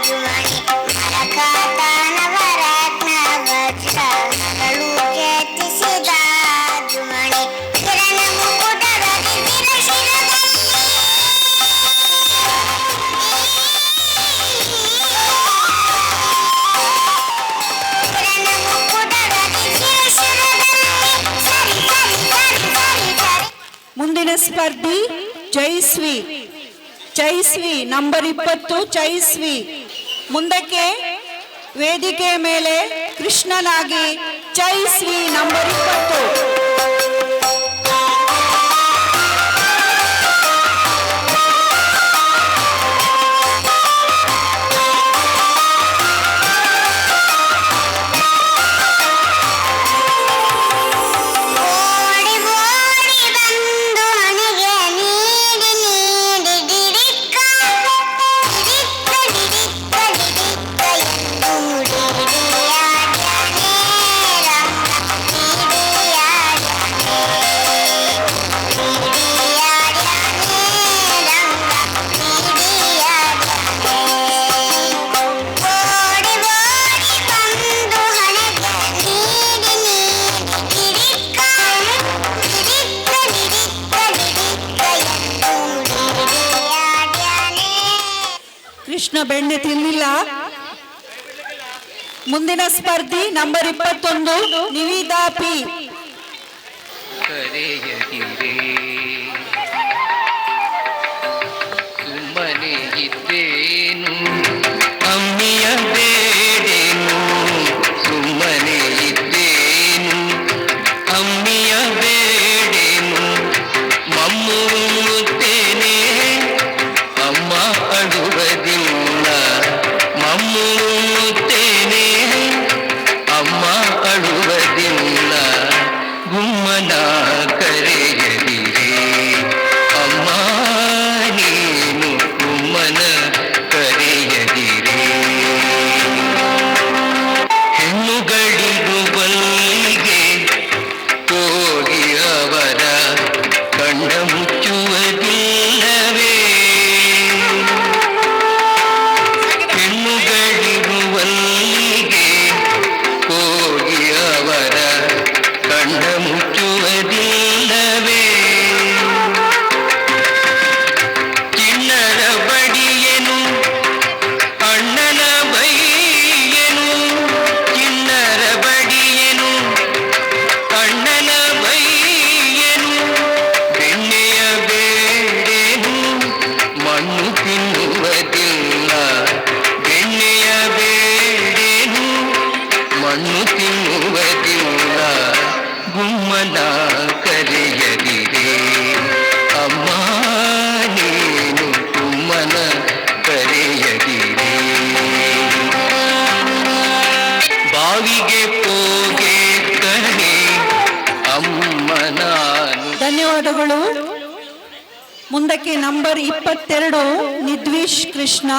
ಜುಮಣಿ ಮರಕಾತ ನವರತ್ನ ವಜ್ರ ನಗಳು ಕೆತ್ತಿಸಿದ ಜುಮಣಿ ಕಿರಣ ಮುಕುಟದ ದಿವ್ಯ ಶಿರದಲ್ಲಿ ಕಿರಣ ಮುಕುಟದ ದಿವ್ಯ ಶಿರದಲ್ಲಿ ಸರಿ ಸರಿ ಸರಿ ಸರಿ ಸರಿ ಮುಂದಿನ ಸ್ಪರ್ಧಿ ಜೈಸ್ವಿ. ಜೈಸ್ವಿ ನಂಬರ್ 20. ಜೈಸ್ವಿ ಮುಂದಕ್ಕೆ ವೇದಿಕೆ ಮೇಲೆ ಕೃಷ್ಣನಾಗಿ ಜೈಸ್ವಿ ನಂಬರ್ 20. ಓಡಿ ಓಡಿ ಬಂದು ಹಣೆಗೆ ನೀಡಿ ನೀಡಿ ಡಿಡಿಕ್ಕ ಡಿಡಿಕ್ಕ ಡಿಡಿಕ್ಕ ಡಿಡಿಕ್ಕ ಎಂದು ಡಿಡಿಯಾಡ್ಯಾನೆ ರಂಗ ಡಿಡಿಯಾಡ್ಯಾನೆ ಓಡಿ ಓಡಿ ಬಂದು ಹಣೆಗೆ ನೀಡಿ ನೀಡಿ ಡಿಡಿಕ್ಕ ಡಿಡಿಕ್ಕ ಡಿಡಿಕ್ಕ ಡಿಡಿಕ್ಕ ಎಂದು ಡಿಡಿಯಾಡ್ಯಾನೆ ಕೃಷ್ಣ ಬೆಣ್ಣೆ ತಿನ್ನಿಲ್ಲ. ಮುಂದಿನ ಸ್ಪರ್ಧಿ ನಂಬರ್ 21. ನಿವೇದಾ ಪಿ. ಕರೆಯದಿರೆ ಸುಮ್ಮನೆ ಇದ್ದೇನು ಅಮ್ಮಿಯ ಬೇಡೇನು ಸುಮ್ಮನೆ ಇದ್ದೇನು ಅಮ್ಮಿಯ ಬೇಡೇನು ಮಮ್ಮೂತ್ತೇನೆ ಅಮ್ಮ ಅಳುವುದಿಲ್ಲ ಮಮ್ಮೂತ್ತೇನೆ ಅಮ್ಮ ಅಳುವುದಿಲ್ಲ ಗುಮ್ಮನ ಕರೆಯದಿರೆ ಮುಂದಕ್ಕೆ ನಂಬರ್ 22 ನಿದ್ವಿಶ್ ಕೃಷ್ಣ.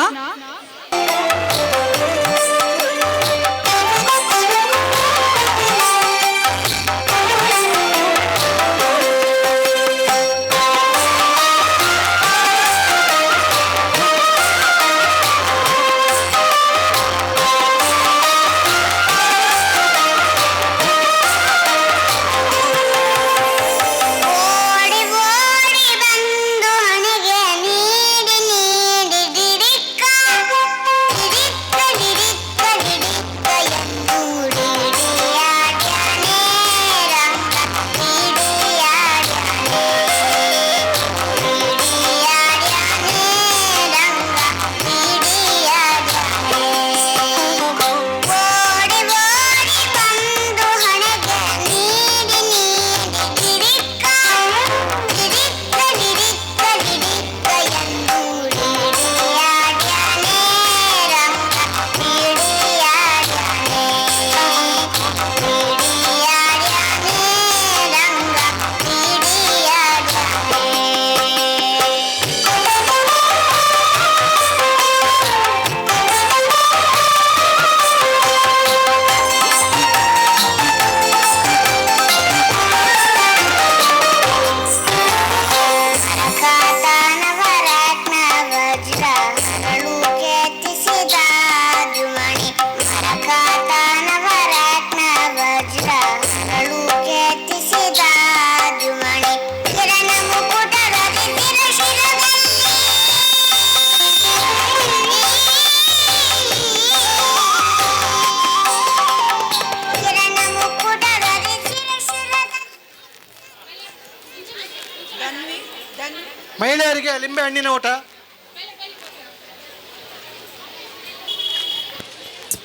ಮಹಿಳೆಯರಿಗೆ ಲಿಂಬೆ ಹಣ್ಣಿನ ಊಟ.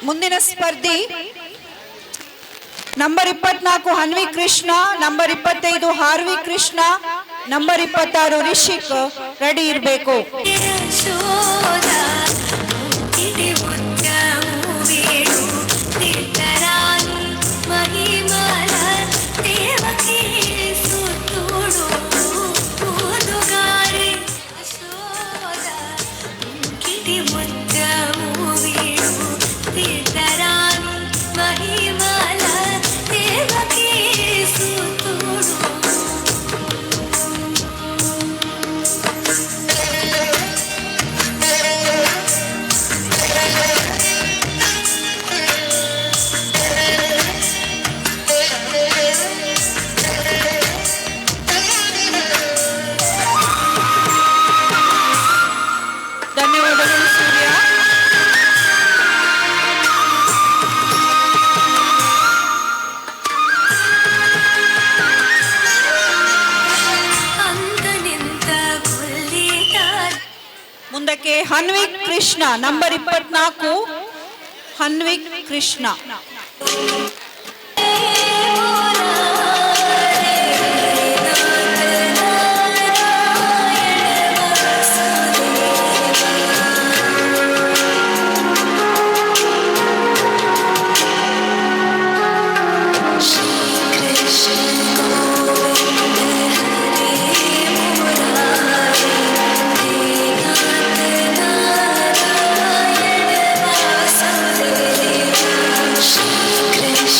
ಮುಂದಿನ ಸ್ಪರ್ಧಿ number 24 Hanvi Krishna, number 25 Harvi Krishna, number 26 Rishik. Ready ಇರಬೇಕು. ಧನ್ಯವಾದಗಳು ಸೂರ್ಯ. ಮುಂದಕ್ಕೆ ಹನ್ವಿಕ್ ಕೃಷ್ಣ, ನಂಬರ್ 24 ಹನ್ವಿಕ್ ಕೃಷ್ಣ. Krishna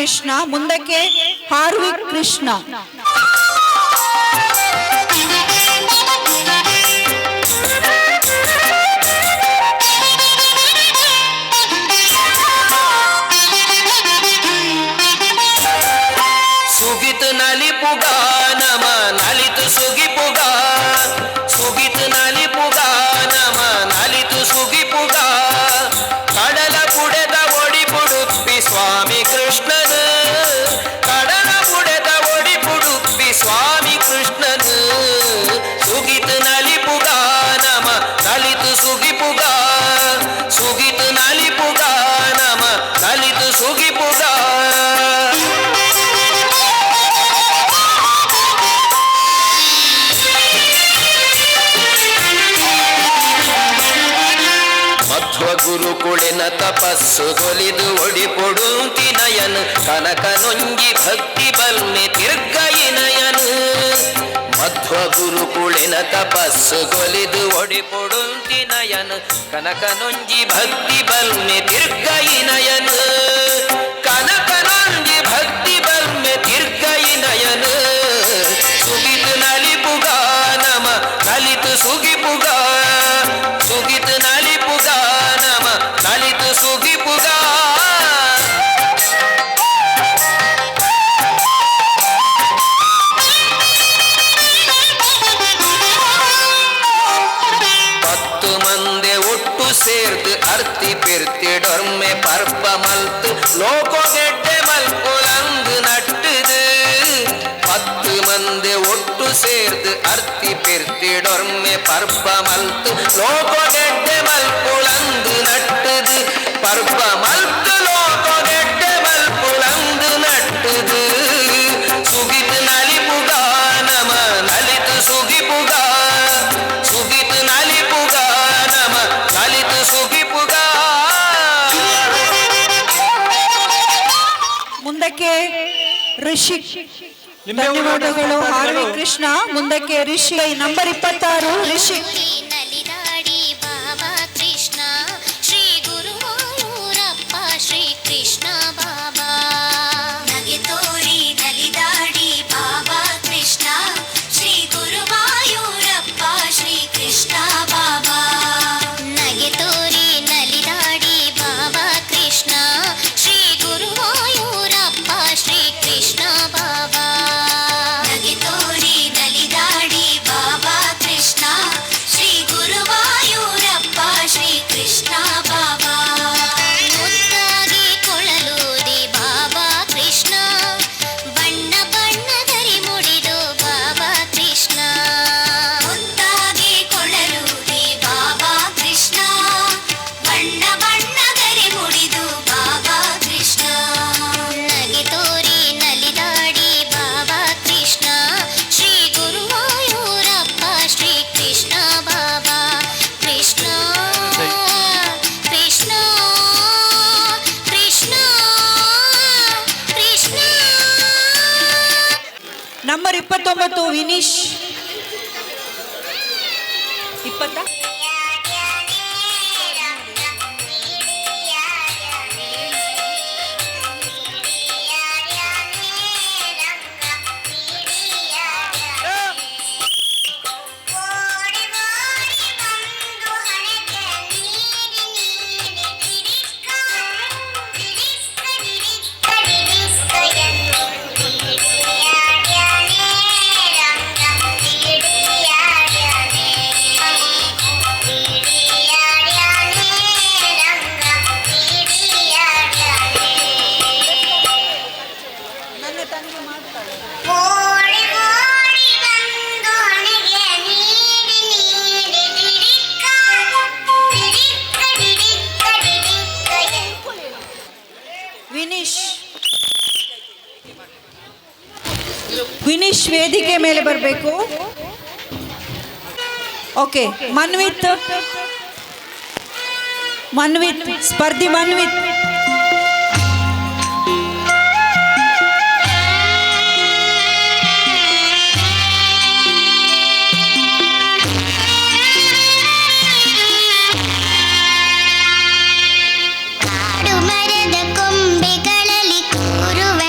ಕೃಷ್ಣ, ಮುಂದಕ್ಕೆ ಹಾರ್ವಿಕ್ ಕೃಷ್ಣ. ಸುಗಿತ್ ನಲಿಪುಗ ನಮ ನಲಿತು ಸುಗಿಪುಗ, ಸುಗಿತ್ ನಲಿಪುಗ ನಮ ನಲಿತು ಸುಗಿಪುಗ, ಕಡಲ ಪುಡೆದ ಒಡಿ ಪುಡುಪ್ಪಿ ಸ್ವಾಮಿ ಕೃಷ್ಣನ, ಕಡಲ ಪುಡೆದ ಒಡಿ ಪುಡುಪ್ಪಿ ಸ್ವಾಮಿ ಕೃಷ್ಣನ, ಸುಗಿತ್ ನಲಿಪುಗ ನಮ ನಲಿತು ಸುಗಿಪುಗ, ಸುಗಿತ್ ನಲಿಪುಗ ನಮ ನಲಿತು ಸುಗಿಪುಗ. ಗುರುಕುಳಿನ ತಪಸ್ಸು ಗೊಲಿದು ಒಡಿಪೊಡುಂತಿ ನಯನು, ಕನಕ ನೊಂಗಿ ಭಕ್ತಿ ಬಲ್ಮೆ ತಿರ್ಗಯಿ ನಯನು. ಮಧ್ವ ಗುರುಕುಳಿನ ತಪಸ್ಸು ಗೊಲಿದು ಒಡಿಪೊಡುಂತಿ ನಯನು, ಕನಕ ನೊಂಜಿ ಭಕ್ತಿ ಬಲ್ಮೆ ತಿರ್ಗಯಿ ನಯನು, ಕನಕ ನೊಂಜಿ ಭಕ್ತಿ ಬಲ್ಮೆ ತಿರ್ಗಯಿ ನಯನು. ಸುಗಿತು ನಲಿಪುಗ ನಮ ನಲಿತು ಸುಗಿಪುಗ, ಸುಗಿತು ನಲಿಪುಗ ನಮ ನಲಿತು ಸುಗಿಪುಗ. பத்து மந்தே ஒட்டு சேர்த்து அர்த்தி பிரித்திடொர்மே பற்ப மல்த்து லோகோ கெட்டே மல்புலந்து நட்டுது. பத்து மந்தே ஒட்டு சேர்த்து அர்த்தி பிரித்திடொர்மே பற்ப மல்த்து லோகோ கெட்டே மல்புலந்து நட்டுது. பற்ப மல்த்து லோகோ கெட்டே மல்புலந்து நட்டுது. சுகித்து நலிபுக நம நலித்து சுகிபுக, சுகித்து நலிபுக நம நலித்து சுகிபுಗ. ಮುಂದಕ್ಕೆ ಋಷಿ. ಧನ್ಯವಾದಗಳು ಹಾರ್ವಿಕ್ ಕೃಷ್ಣ. ಮುಂದಕ್ಕೆ ಋಷಿ ನಂಬರ್ 26 ಋಷಿ. ನಲಿದಾಡಿ ಬಾಬಾ ಕೃಷ್ಣ, ಶ್ರೀ ಗುರುವಾಯೂರಪ್ಪ ಶ್ರೀ ಕೃಷ್ಣ ಬಾಬಾ. ನಗೆ ತೋರಿ ನಲಿದಾಡಿ ಬಾಬಾ ಕೃಷ್ಣ, ಶ್ರೀ ಗುರುವಾಯೂರಪ್ಪ ಶ್ರೀ ಕೃಷ್ಣ ಬಾಬಾ. ನಗೆ ತೋರಿ ನಲಿದಾಡಿ ಬಾಬಾ ಕೃಷ್ಣ, ಶ್ರೀ ಗುರುವಾಯೂರಪ್ಪ ಶ್ರೀ ಕೃಷ್ಣ ಬಾಬಾ. ನಗೆ ತೋರಿ ನಲಿದಾಡಿ ಬಾಬಾ ಕೃಷ್ಣ, ಶ್ರೀ ಗುರುವಾಯೂರಪ್ಪ ಶ್ರೀ ಕೃಷ್ಣ ಬಾಬಾ. ಮುದ್ದಾಗಿ ಕೊಳಲೂದಿ ಬಾಬಾ ಕೃಷ್ಣ, ಬಣ್ಣ ಬಣ್ಣದರಿ ಮುಡಿದು ಬಾಬಾ ಕೃಷ್ಣ. ಮುದ್ದಾಗಿ ಕೊಳಲೂದಿ ಬಾಬಾ ಕೃಷ್ಣ, ಬಣ್ಣ ಬಣ್ಣದರಿ ಮುಡಿದು ಬಾಬಾ ಕೃಷ್ಣ. ನಗೆ ತೋರಿ ನಲಿದಾಡಿ ಬಾಬಾ ಕೃಷ್ಣ, ಶ್ರೀ ಗುರುವಾಯೂರಪ್ಪ ಶ್ರೀ ಕೃಷ್ಣ ಬಾಬಾ. ಕೃಷ್ಣ ಕೃಷ್ಣ ಕೃಷ್ಣ ಕೃಷ್ಣ. ನಂಬರ್ 29 ವಿನೀಶ್. 20 ವಿನೀಶ್. ವಿನೀಶ್ ವೇದಿಕೆ ಮೇಲೆ ಬರಬೇಕು. ಓಕೆ, ಮನ್ವಿತ್ ಸ್ಪರ್ಧಿ ಮನ್ವಿತ್. ಕಾಡು ಮರದ ಕೊಂಬೆಗಳಲ್ಲಿ ಕೂರುವ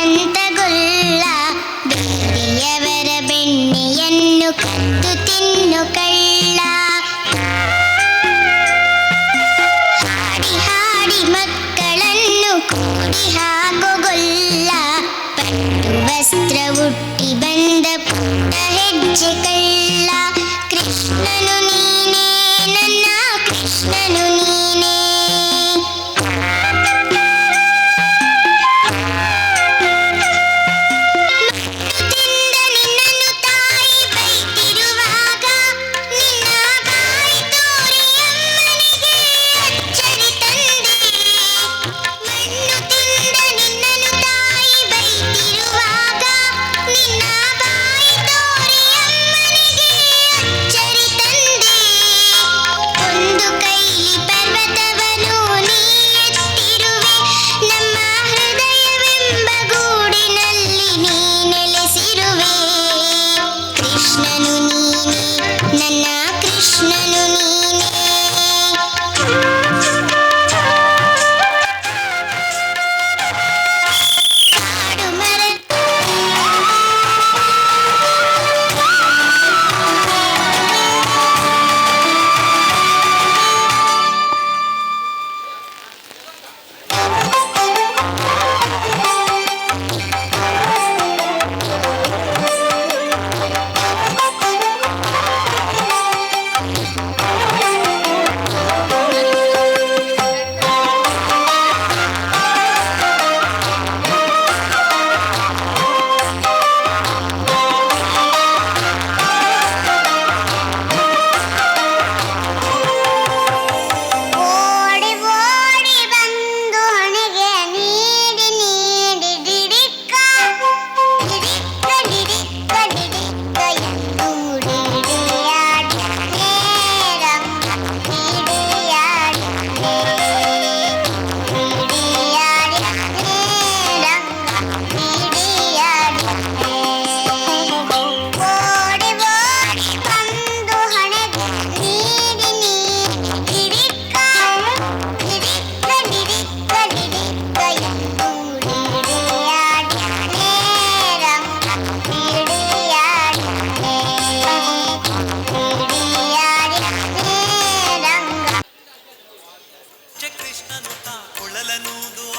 ವಸ್ತ್ರ ಉಟ್ಟಿ ಬಂದ ಪುಟ್ಟ ಹೆಜ್ಜೆ ಕಳ್ಳ ಕೃಷ್ಣನು ನೀನೇ ನನ್ನ ಕೃಷ್ಣನು ನೀನೇ ಮಕ್ಕಳಿಂದ ನಿನ್ನನ್ನು ತಾಯಿ ಬೈತಿರುವಾಗ ನಿನ್ನ ಬಾಯಿ ತೋರಿ ಅಮ್ಮನಿಗೆ ಅಚ್ಚರಿ ತಂದೆ ಮಣ್ಣು ತಿಂದ ನಿನ್ನನ್ನು ತಾಯಿ ಬೈತಿರುವಾಗ ನಿನ್ನ ಬಾಯಿ ತೋರಿ ಅಮ್ಮನಿಗೆ ಅಚ್ಚರಿ ತಂದೆ ಒಂದು ಕೈಲಿ ಪರ್ವತವನ್ನು ನೀ ಎತ್ತಿರುವೆ ನಮ್ಮ ಹೃದಯವೆಂಬ ಗೂಡಿನಲ್ಲಿ ನೀ ನೆಲೆಸಿರುವೆ ಕೃಷ್ಣನು ನೀನೇ ನನ್ನ ಕೃಷ್ಣನು ನೀನೇ ಕಾಡು ಮರ ಓಡಿ ಓಡಿ ಬಂದು ಹೊಣೆಗೆ ನೀಡಿ ನೀಡಿ ಡಿಡಿಕ್ಕ ಡಿಡಿಕ್ಕ ಡಿಡಿಕ್ಕ ಡಿಡಿಕ್ಕ ಎಂದು ಡಿಡಿಯಾಡಿದೆ ರಂಗ ಡಿಡಿಯಾಡಿದೆ ಡಿಡಿಯಾಡಿದೆ ರಂಗ ಡಿಡಿಯಾಡಿದೆ ಓಡಿ ಓಡಿ ಬಂದು ಹೊಣೆಗೆ ನೀಡಿ ನೀಡಿ ಡಿಡಿಕ್ಕ ಡಿಡಿಕ್ಕ ಡಿಡಿಕ್ಕ ಡಿಡಿಕ್ಕ ಎಂದು ಡಿಡಿಯಾಡಿದೆ ರಂಗ ಡಿಡಿಯಾಡಿದೆ ಡಿಡಿಯಾಡಿದೆ ರಂಗ ಕೃಷ್ಣನು ಕೊಳಲನೂದುವ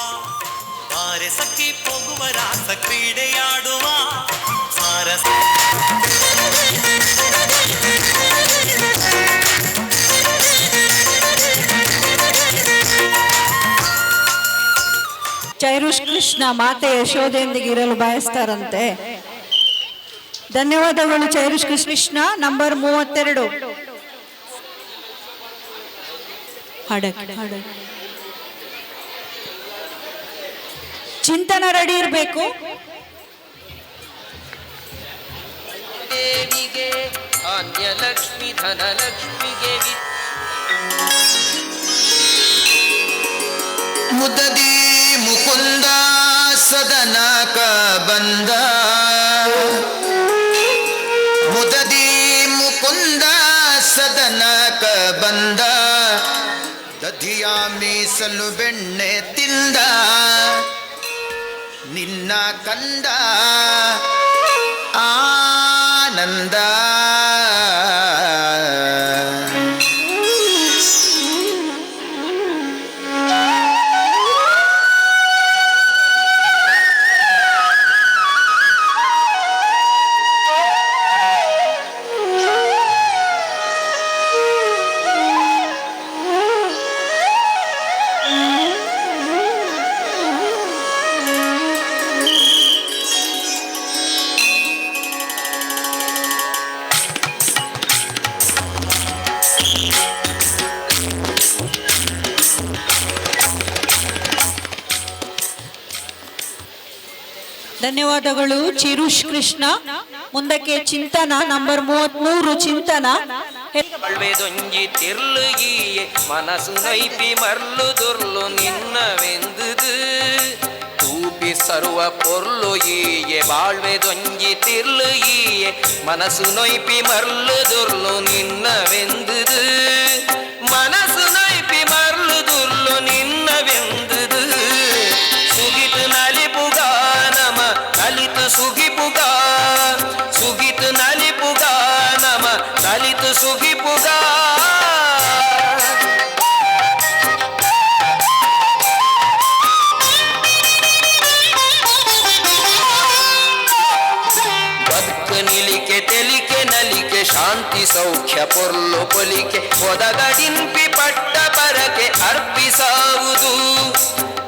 ಬಾರೆ ಸಖಿ ಹೋಗುವ ರಾಸ ಕ್ರೀಡೆಯಾಡುವ ಸಾರಸ ಚೈರುಷ್ ಕೃಷ್ಣ ಮಾತೆ ಯಶೋದೆಯೊಂದಿಗೆ ಇರಲು ಬಯಸ್ತಾರಂತೆ. ಧನ್ಯವಾದಗಳು ಚೈರುಷ್ ಕೃಷ್ಣ. ನಂಬರ್ 32 ಚಿಂತನ ರೆಡಿ ಇರಬೇಕು. ದೇವಿಗೆ ಧಾನ್ಯಲಕ್ಷ್ಮಿ ಧನಲಕ್ಷ್ಮಿಗೆ ಮುದದಿ ಮುಕುಂದ ಸದನಕ ಬಂದ ಮುದದಿ ಮುಕುಂದ ಸದನಕ ಬಂದ ದಧಿಯ ಮೀಸಲು ಬೆಣ್ಣೆ ತಿಂದ ನಿನ್ನ ಕಂದ ಆನಂದ ಧನ್ಯವಾದಗಳು ಚಿರುಷ್ ಕೃಷ್ಣ. ಮುಂದಕ್ಕೆ ಚಿಂತನ ನಂಬರ್ 33 ಚಿಂತನ. ಬಳ್ವೆದೊಂಜಿ ತಿರ್ಲುಗಿಯೇ ಮನಸ್ಸು ನೈಪಿ ಮರ್ಲು ದುರ್ಲು ನಿನ್ನವೆಂದುದು ತೂಪಿ ಸರ್ವ ಪೊರ್ಲು ಈಯೆ ಬಾಳ್ವೆದೊಂಜಿ ತಿರ್ಲುಗಿಯೇ ಮನಸ್ಸು ನೊಯ್ಪಿ ಮರ್ಲು ದುರ್ಲು ನಿನ್ನವೆಂದುದು ಮನಸ್ಸು ನೈಪಿ ಮರ್ಲು ದುರ್ಲು ನಿನ್ನವೆಂದುದು ಸುಗಿತು ನಲಿಪುಗ ನಮ ನಲಿತು ಸುಗಿಪುಗ ಸುಗಿತು ನಲಿಪುಗ ನಮ ನಲಿತು ಸುಗಿಪುಗ ಶಾಂತಿ ಸೌಖ್ಯ ಪೊರ್ಲು ಪೊಲಿಕೆ ಒದಗಡಿಂಪಿ ಪಟ್ಟ ಪರಕೆ ಅರ್ಪಿಸಾವುದು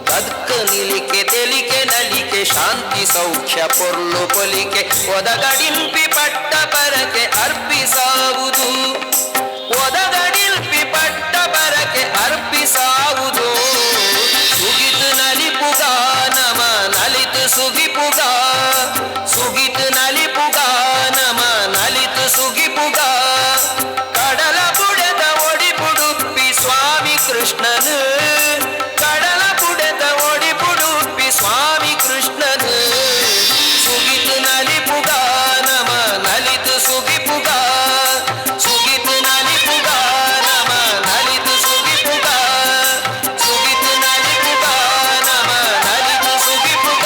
ಬದುಕ ನಿಲಿಕೆ ತೆಲಿಕೆ ನಲಿಕೆ ಶಾಂತಿ ಸೌಖ್ಯ ಪೊರ್ಲು ಪೊಲಿಕೆ ಒದಗಡಿಂಪಿ ಪಟ್ಟ ಪರಕೆ ಅರ್ಪಿಸಾವುದು ಒದಗಡಿಲ್ಪಿ ಪಟ್ಟ ಪರಕೆ ಅರ್ಪಿಸಾವುದು ಸುಗಿತು ನಲಿಪುಗ ನಮ ನಲಿತು ಸುಗಿಪುಗ ಸುಗಿತು ನಲಿಪುಗ ನಮ ನಲಿತು ಸುಗಿಪುಗ ಕಡಲ ಬುಡದ ಒಡಿಪುಡುಪ್ಪಿ ಸ್ವಾಮಿ ಕೃಷ್ಣನು ಕಡಲ ಬುಡದ ಒಡಿಪುಡುಪ್ಪಿ ಸ್ವಾಮಿ ಕೃಷ್ಣನು ಸುಗಿತು ನಲಿಪುಗ ನಮ ನಲಿತು ಸುಗಿಪುಗ ಸುಗಿತು ನಲಿಪುಗ ನಮ ನಲಿತು ಸುಗಿಪುಗ ಸುಗಿತು ನಲಿಪುಗ ನಮ ನಲಿತು ಸುಗಿಪುಗ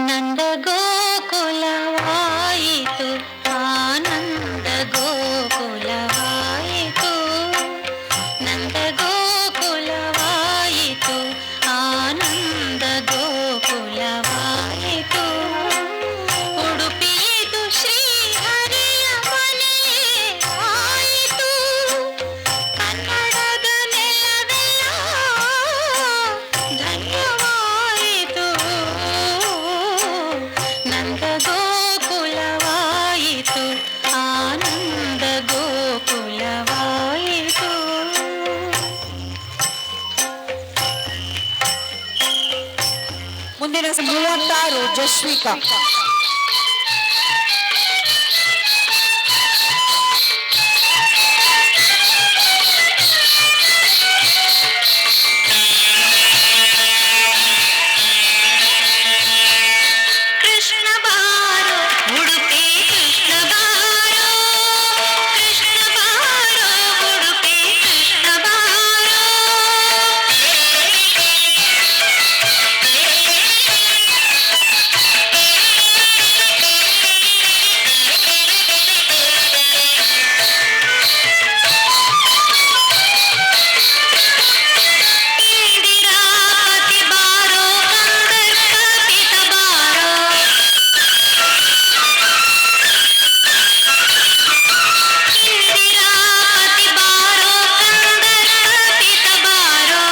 ನಂದ ಗೋಕುಲವಾಯಿತು ಆನಂದ ಗೋಕುಲವಾಯಿತು ನಂದ ಗೋಕುಲವಾಯಿತು ಆನಂದ ಗೋಕುಲವಾಯಿತು ಉಡುಪಿಯಿತು ಶ್ರೀಹರಿಯ ಮನೆಯೇ ಆಯಿತು ಕನ್ನಡದ ನೆಲವೆಲ್ಲ ಧನ್ಯವಾಯಿತು ನಂದ ಗೋಕುಲವಾಯಿತು ಆನಂದ ಗೋಕುಲವಾಯಿತು ಮುಂದಿನ 36 ಜಸ್ವಿಕಾ. ಕೃಷ್ಣ ಬಾರೋ ಉಡುಪಿ ಕೃಷ್ಣ ಬಾರೋ ಕೃಷ್ಣ ಬಾರೋ ಉಡುಪಿ ಕೃಷ್ಣ ಬಾರೋ ಇಂದಿರಾಪತಿ ಬಾರೋ ಕಂದರ್ಪಪಿತ ಬಾರೋ ಇಂದಿರಾಪತಿ ಬಾರೋ ಕಂದರ್ಪಪಿತ ಬಾರೋ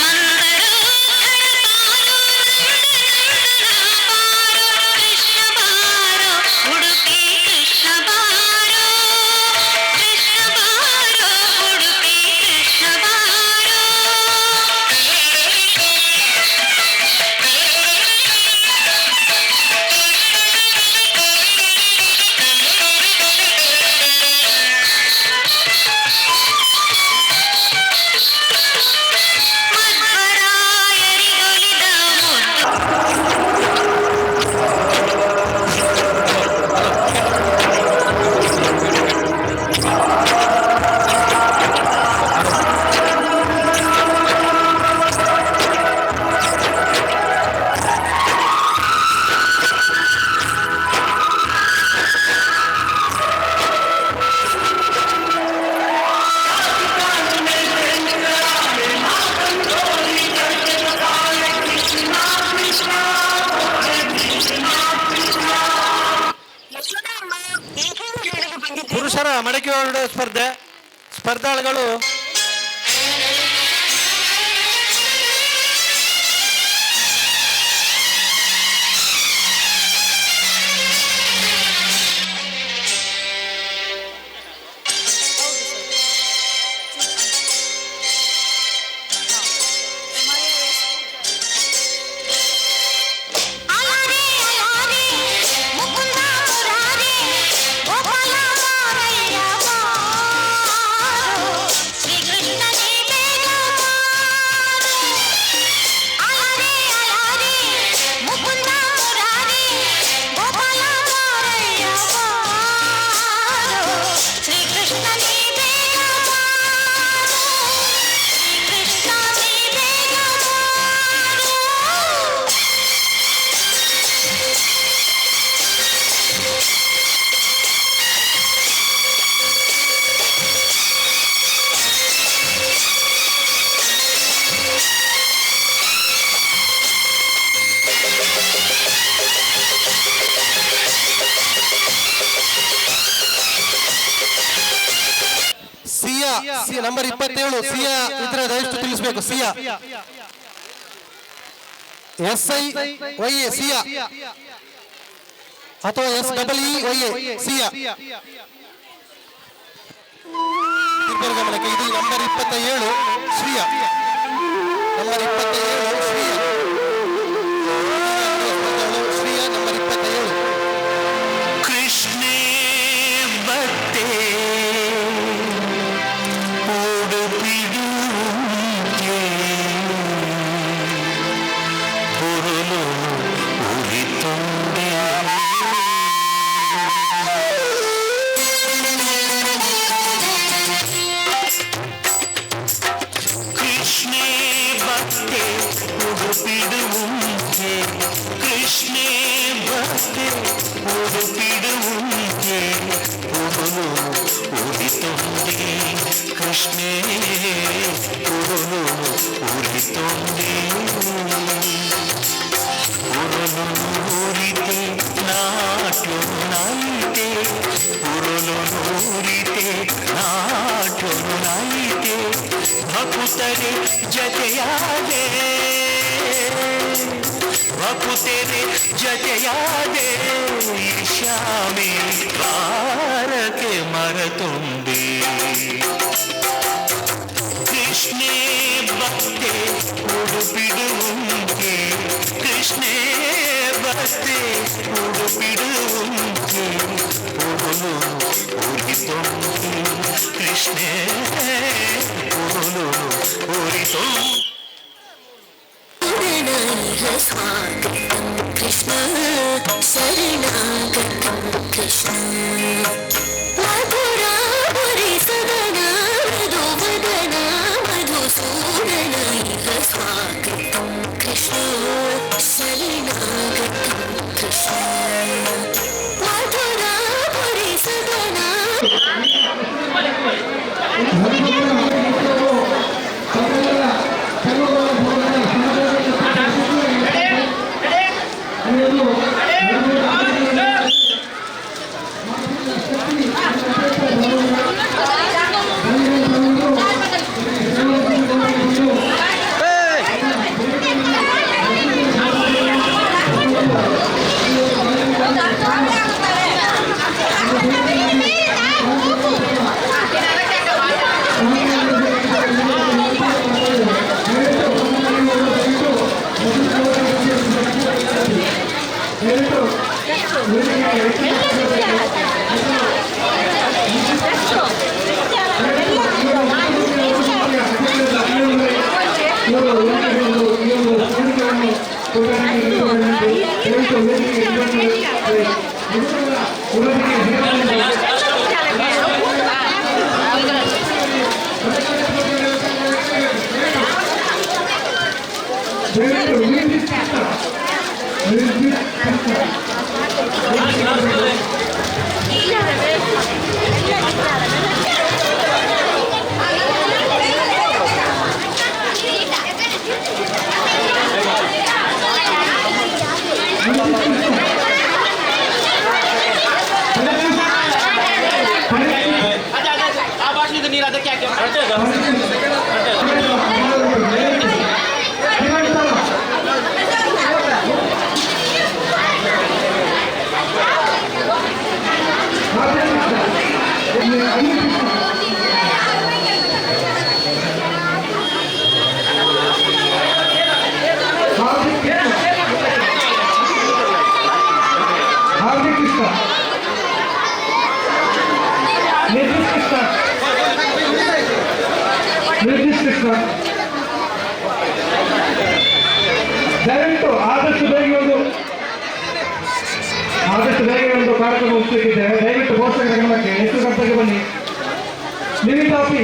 ಮಂದರೋಧರ ಬಾರೋ ನಂದನಂದನ ಬಾರೋ ಕೃಷ್ಣ ಬಾರೋ ಉಡುಪಿ ಕೃಷ್ಣ ಬಾರೋ ಕೃಷ್ಣ ಬಾರೋ ಉಡುಪಿ ಕೃಷ್ಣ ಬಾರೋ ಮಧ್ವರಾಯರಿಗೊಲಿದ ಮುದ್ದು ಪುರುಷರ ಮಡಕೆ ಹೊರಡುವ ಸ್ಪರ್ಧೆ ಸ್ಪರ್ಧಾಳುಗಳು ಸಿಯಾ ನಂಬರ್ 27 ಸಿಯಾ ಇದ್ರೆ ದಯವಿಟ್ಟು ತಿಳಿಸಬೇಕು. ಸಿಯಾ SIYA ಸಿಯಾ ಅಥವಾ SEEYA ಸಿಯಾ. ಗಮನಕ್ಕೆ ಇದು number 27 Shriya. Number 27 Shriya. Shriya number 27. Krishne ಬತ್ತೆ ಓಡುಬಿಡು ಪುರುಲು ಉರಿತೊಂಡೆ ಕೃಷ್ಣೇ ಬತ್ತೆ ಉಡುಪಿಡುವುಂತೆ ಕೃಷ್ಣೇ ಬತ್ತೆ ಉಡುಪಿಡುವುಂತೆ ಪುರುಲು ಉರಿತೊಂಡೆ ಕೃಷ್ಣೇ ಪುರುಲು ಉರಿತೊಂಡೆ ಪುರುಲು ಊರಿತೆ ನಾಟ್ಯೊನಾಯಿತೆ ಪುರುಲು ಊರಿತೆ ನಾಟ್ಯೊನಾಯಿತೆ ಭಕುತರೆ ಜತೆಯಾದೆ ಭಕುತರೆ ಜತೆಯಾದೆ ಶ್ಯಾಮೆ ಬಾರಕ್ಕೆ ಮರತುಂಬೆ ಕೃಷ್ಣೇ ಭಕ್ತೆ ಉಡುಪಿಡುವಂತೆ ಕೃಷ್ಣೇ ಭಕ್ತೆ ಉಡುಪಿಡುವಂತೆ ಪುರುಲು ಉರಿತೊಂದೆ ಕೃಷ್ಣೇ ಪುರುಲು ಉರಿತೊಂದೆ स्वागतं कृष्ण शरणागतं कृष्ण मधुरापुरी सदना मधुवदना मधुसूदन इह स्वागतं कृष्ण शरणागतं कृष्ण मधुरापुरी सदना ದಯವಿಟ್ಟು ಆದಷ್ಟು ಬೇಗ ಒಂದು ಕಾರ್ಯಕ್ರಮ ಮುಗಿಸಿದ್ದೇವೆ. ದಯವಿಟ್ಟು ಪೋಷಕರ ಗಮನಕ್ಕೆ ಎಷ್ಟು ಗಂಟೆಗೆ ಬನ್ನಿ. ವಿವಿಧಾಪಿ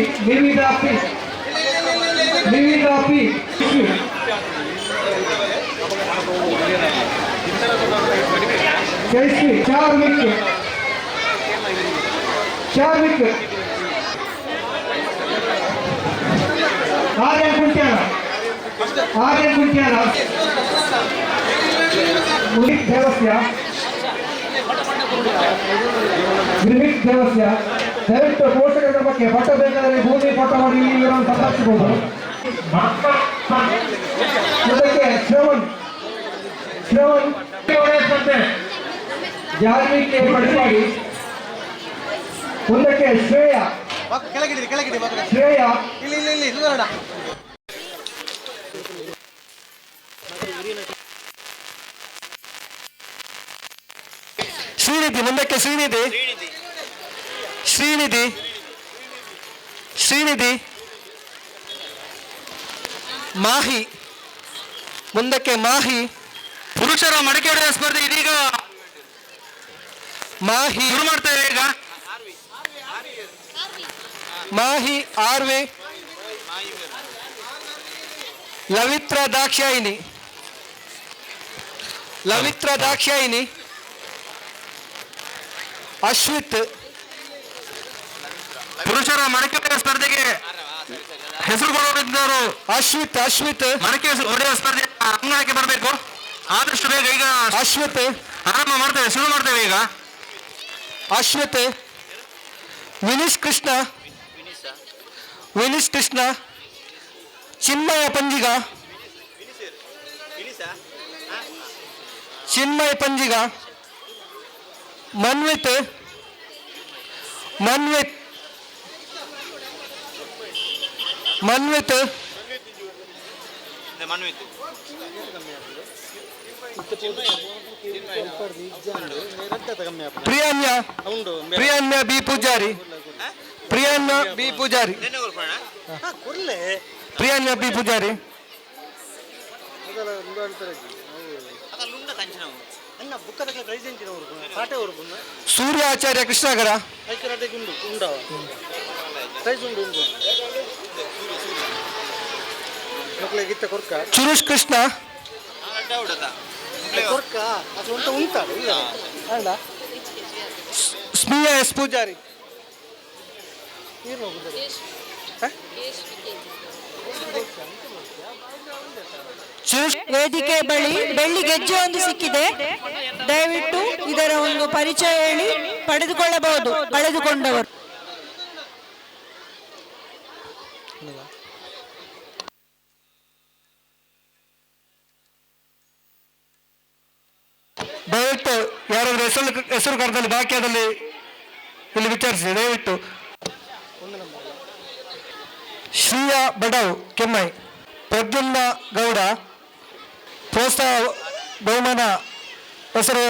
जयश्री चार्विक आर्यन कुंट्याना मुनिक देवस्य दयविಟ್ಟು ಪೋಷಕರ ಕಾರ್ಯಕ್ರಮಕ್ಕೆ ಪಟ್ಟ ಬೇಕಾದರೆ ಭೂಮಿ ಪಟ್ಟ ಮಾಡಿ ಇವರನ್ನು ಸಂದರ್ಶಿಸಬಹುದು. ಇದಕ್ಕೆ ಶ್ರವಣ್ ಜಾಗೃತಿ ಪಡಿಸಿ. ಮುಂದಕ್ಕೆ ಶ್ರೇಯ ಇಲ್ಲಿ ಸುಧಾರಣ. ಶ್ರೀನಿಧಿ ಮುಂದಕ್ಕೆ ಶ್ರೀನಿಧಿ ಮಾಹಿ ಮುಂದಕ್ಕೆ ಮಾಹಿ. ಪುರುಷರ ಮಡಕೆ ಹೊಡೆಯುವ ಸ್ಪರ್ಧೆ ಇದೀಗ ಮಾಹಿ ಶುರು ಮಾಡ್ತೇವೆ. ಈಗ ಮಾಹಿ ಆರ್ವೆ ಲವಿತ್ರ ದಾಕ್ಷಾಯಿನಿ ಅಶ್ವಿತ್. ಪುರುಷರ ಮಡಕೆ ಹೊಡೆಯುವ ಸ್ಪರ್ಧೆಗೆ ಹೆಸರು ಕೊಡೋರಿದ್ದವರು ಅಶ್ವಿತ್ ಮಡಕೆ ಹೊಡೆಯುವ ಸ್ಪರ್ಧೆ ಅಂಗಣಕ್ಕೆ ಬರಬೇಕು ಆದಷ್ಟು ಬೇಗ. ಈಗ ಅಶ್ವಿತ್ ಆರಂಭ ಮಾಡ್ತೇವೆ, ಶುರು ಮಾಡ್ತೇವೆ. ಈಗ ಅಶ್ವಿತ್ ವಿನೀಶ್ ಕೃಷ್ಣ ಚಿನ್ಮಯ ಪಂಜಿಗ ಮನ್ವಿತ್ ಪ್ರಿಯಾನ್ಯ ಬಿ ಪೂಜಾರಿ ಸೂರ್ಯ ಆಚಾರ್ಯ ಕೃಷ್ಣಾಗರ ಸುರೇಶ್ ಕೃಷ್ಣ ಸ್ಮಿಯಾ ಎಸ್ ಪೂಜಾರಿ ವೇದಿಕೆ ಬಳಿ ಬೆಳ್ಳಿ ಗೆಜ್ಜೆ ಒಂದು ಸಿಕ್ಕಿದೆ. ದಯವಿಟ್ಟು ಇದರ ಒಂದು ಪರಿಚಯ ಹೇಳಿ ಪಡೆದುಕೊಳ್ಳಬಹುದು ಕಳೆದುಕೊಂಡವರು. ದಯವಿಟ್ಟು ಯಾರಾದ್ರೂ ಹೆಸರು ಕರೆದಲ್ಲಿ ಬಾಕಿಯಾದಲ್ಲಿ ಇಲ್ಲಿ ವಿಚಾರಿಸಿ. ದಯವಿಟ್ಟು ಶ್ರೀಯಾ ಬಡವ್ ಕೆಮ್ಮೈ, ಪ್ರದ್ಯುಮ್ನ ಗೌಡ, ಪ್ರೋತ್ಸಾಹ ಬಹುಮಾನ ಹೆಸರು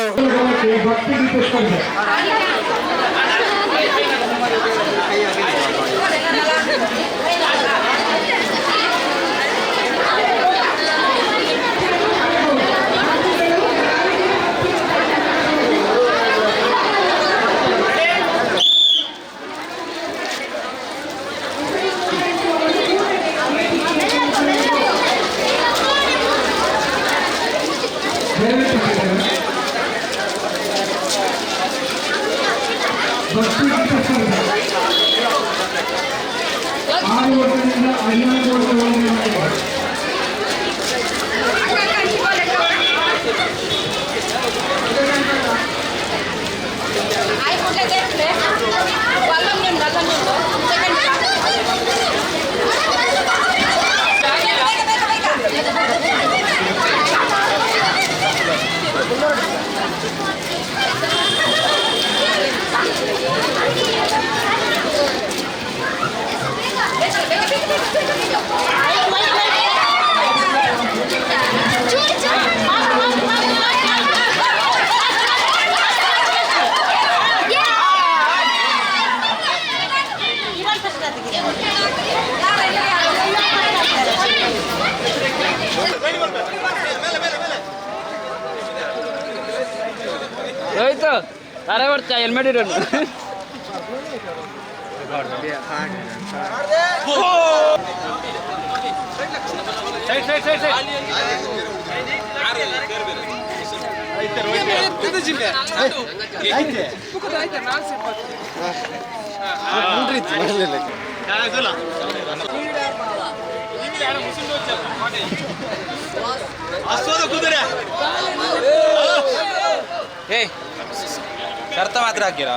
ಹೋಯ್ತು ಅರೆ ಬರ್ತಾ ಹೆಲ್ಮೆಟ್ ಇರೋದು ಶರ್ತ ಮಾತ್ರ ಹಾಕಿರಾ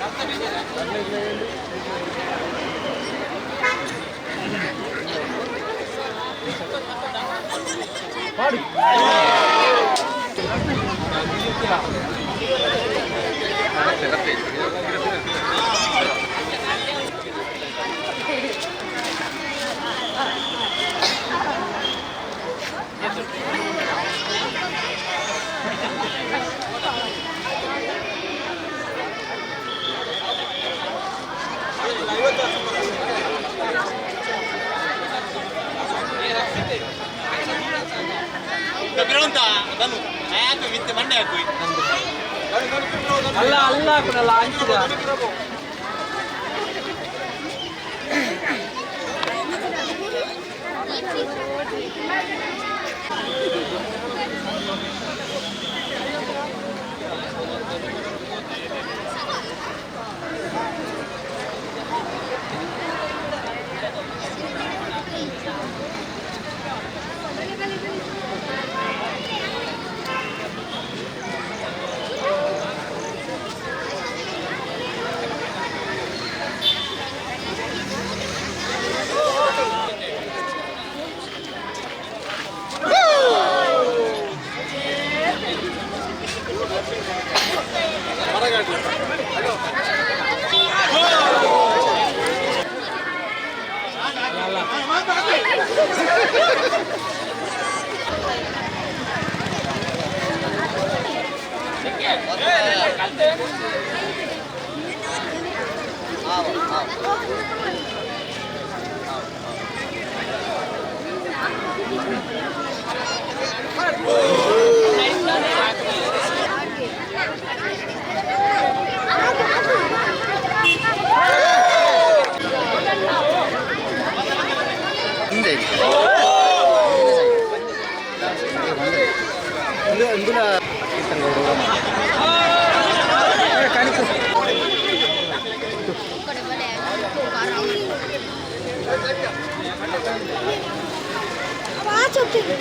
ಮತ್ತೆ 50 ಅಲ್ಲ ಅಲ್ಲ ಹಾಕುನಲ್ಲ ಅಂಚಿದ आवाज होती है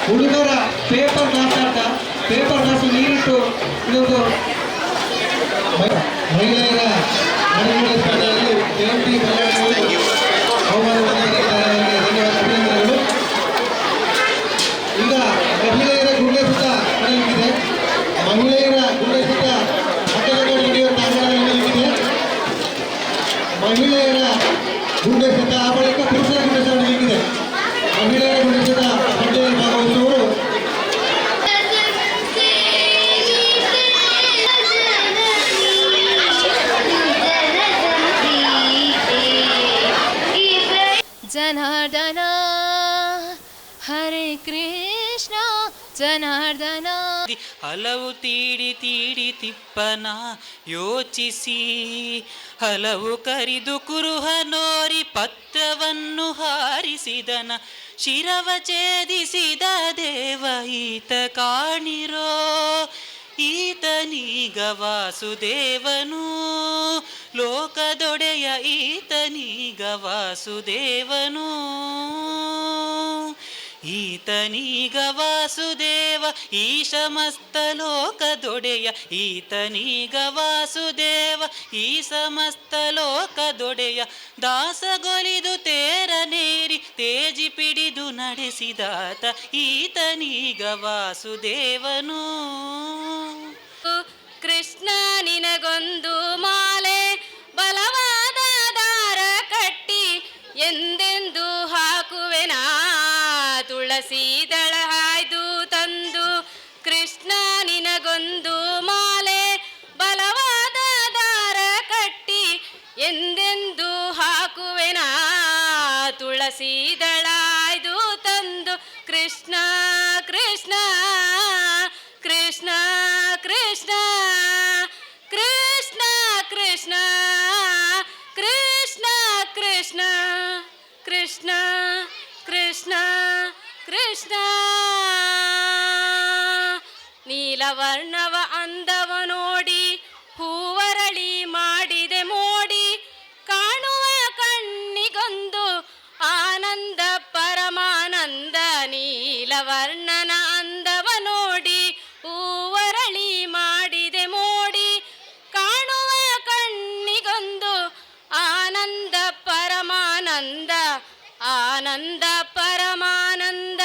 ಹುಡುಗರ ಪೇಪರ್ ಮಾತಾಡ್ತ ಪೇಪರ್ ಗ್ಲಾಸು ನೀರಿಟ್ಟು ಇದೊಂದು ಮಹಿಳೆಯರ ನಡುವಿನ ಸ್ಪರ್ಧೆಯಲ್ಲಿ ದೇವಟಿ ಬಹುಮಾನವನ್ನು ನೀಡಿದ್ದಾರೆ. ಅವರಿಗೆ ಧನ್ಯವಾದ, ಅಭಿನಂದನೆಗಳು. ಈಗ ಮಹಿಳೆಯರ ಗುಂಡೆ ಸುತ್ತ ನಡೆಯಲಿದೆ. ಮಹಿಳೆಯರ ಗುಂಡೆ ಸುತ್ತ ಮತದಾನ ನಡೆಯುವಂತ ಅಂಗಣದಲ್ಲಿ ಮಹಿಳೆಯರ ಗುಂಡೆ ಸುತ್ತ ಆ ಬಳಿಕ ಪುರುಷರ ಗುಂಡೆ ಸುತ್ತ ನಡೆಯಲಿದೆ. ಮಹಿಳೆಯರ ಗುಂಡೆ ಸುತ್ತ ಸ್ಪರ್ಧೆಯಲ್ಲಿ ಭಾಗವಹಿಸುವವರು ಜನಾರ್ದನ ಹರೇ ಕೃಷ್ಣ ಜನಾರ್ದನ. ಹಲವು ತೀಡಿ ತೀಡಿ ತಿಪ್ಪನ ಯೋಚಿಸಿ, ಹಲವು ಕರಿದು ಕುರುಹ ನೋರಿ ಪತ್ರವನ್ನು ಹಾರಿಸಿದನ. ಶಿರವ ಛೇದಿಸಿದ ದೇವ ಈತ ಕಾಣಿರೋ, ಈತನೀಗ ವಾಸುದೇವನು ಲೋಕದೊಡೆಯ, ಈತನೀಗ ವಾಸುದೇವನು, ಈತನೀಗ ವಾಸುದೇವ ಈ ಸಮಸ್ತ ಲೋಕದೊಡೆಯ, ಈತನೀಗ ವಾಸುದೇವ ಈ ಸಮಸ್ತ ಲೋಕದೊಡೆಯ. ದಾಸಗೊಲಿದು ತೇರನೇರಿ ತೇಜಿ ಪಿಡಿದು ನಡೆಸಿದಾತ, ಈತನೀಗ ವಾಸುದೇವನು. ಕೃಷ್ಣ ನಿನಗೊಂದು ಮಾಲೆ ಬಲವಾದ ದಾರ ಕಟ್ಟಿ ಎಂದೆಂದು ಹಾಕುವೆನಾ, ತುಳಸಿ ದಳ ಹಾಯ್ದು ತಂದು. ಕೃಷ್ಣ ನಿನಗೊಂದು ಮಾಲೆ ಬಲವಾದ ದಾರ ಕಟ್ಟಿ ಎಂದೆಂದು ಹಾಕುವೆನಾ, ತುಳಸಿ ದಳ ಹಾಯ್ದು ತಂದು. ಕೃಷ್ಣ ಕೃಷ್ಣ ಕೃಷ್ಣ ಕೃಷ್ಣ ಕೃಷ್ಣ ಕೃಷ್ಣ ಕೃಷ್ಣ ಕೃಷ್ಣ ಕೃಷ್ಣ ಕೃಷ್ಣ ಕೃಷ್ಣ. ನೀಲವರ್ಣವ ಅಂದವ ನೋಡಿ ಹೂವರಳಿ ಮಾಡಿದೆ ಮೋಡಿ, ಕಾಣುವ ಕಣ್ಣಿಗೊಂದು ಆನಂದ ಪರಮಾನಂದ. ನೀಲವ ಆನಂದ ಪರಮಾನಂದ ಆನಂದ ಪರಮಾನಂದ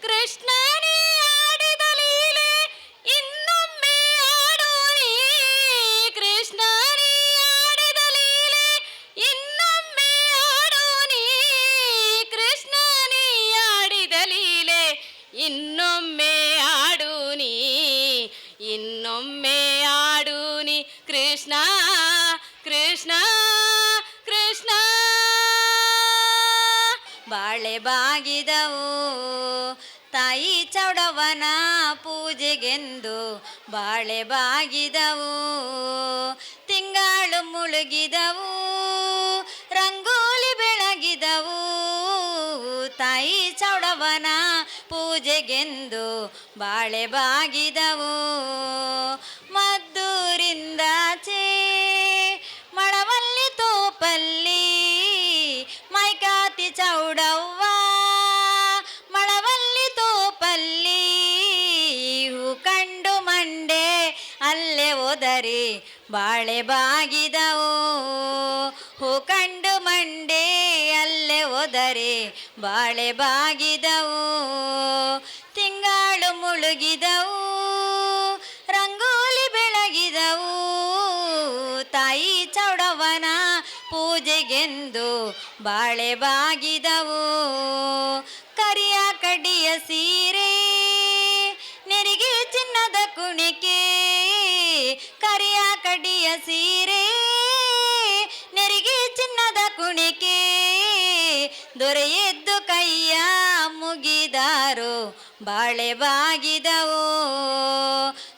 ಕೃಷ್ಣನೇ ಆಡಿದ ಲೀಲೆ ಇನ್ನೊಮ್ಮೆ ಆಡು ನೀ ಕೃಷ್ಣನೇ ಆಡಿದ ಲೀಲೆ ಇನ್ನೊಮ್ಮೆ ಆಡು ನೀ ಕೃಷ್ಣನೇ ಆಡಿದ ಲೀಲೆ ಇನ್ನೊಮ್ಮೆ ಆಡು ನೀ ಇನ್ನೊಮ್ಮೆ ಆಡು ನೀ ಕೃಷ್ಣ ಕೃಷ್ಣ ಕೃಷ್ಣ ಬಾಳೆ ಬಾಗಿದವು ತಾಯಿ ಚೌಡವನ ಪೂಜೆಗೆಂದು ಬಾಳೆ ಬಾಗಿದವು ತಿಂಗಳು ಮುಳುಗಿದವು ರಂಗೋಲಿ ಬೆಳಗಿದವು ತಾಯಿ ಚೌಡವನ ಪೂಜೆಗೆಂದು ಬಾಳೆ ಬಾಗಿದವು ಮದ್ದೂರಿಂದಾಚೆ ಮಳವಲ್ಲಿ ತೋಪಲ್ಲಿ ಮೈಕಾತಿ ಚೌಡವ್ವ ಮಳವಲ್ಲಿ ತೋಪಲ್ಲಿ ಹೂ ಕಂಡು ಮಂಡೆ ಅಲ್ಲೇ ಹೋದರಿ ಬಾಳೆ ಬಾಗಿದವು ಹೂ ಕಂಡು ಮಂಡೆ ಅಲ್ಲೇ ಹೋದರೆ ಬಾಳೆ ಬಾಗಿದವು ತಿಂಗಳು ಮುಳುಗಿದವು ರಂಗೋಲಿ ಬೆಳಗಿದವು ತಾಯಿ ಚೌಡವನ ಪೂಜೆಗೆಂದು ಬಾಳೆ ಬಾಗಿದವು ಕರಿಯ ಕಡಿಯ ಸೀರೆ ನೆರಿಗೆ ಚಿನ್ನದ ಕುಣಿಕೆ ಕರಿಯ ಕಡಿಯ ಸೀರೆ ನೆರಿಗೆ ಚಿನ್ನದ ಕುಣಿಕೆ ದೊರೆಯೆದ್ದು ಕೈಯ ಮುಗಿದಾರು ಬಾಳೆ ಬಾಗಿದವು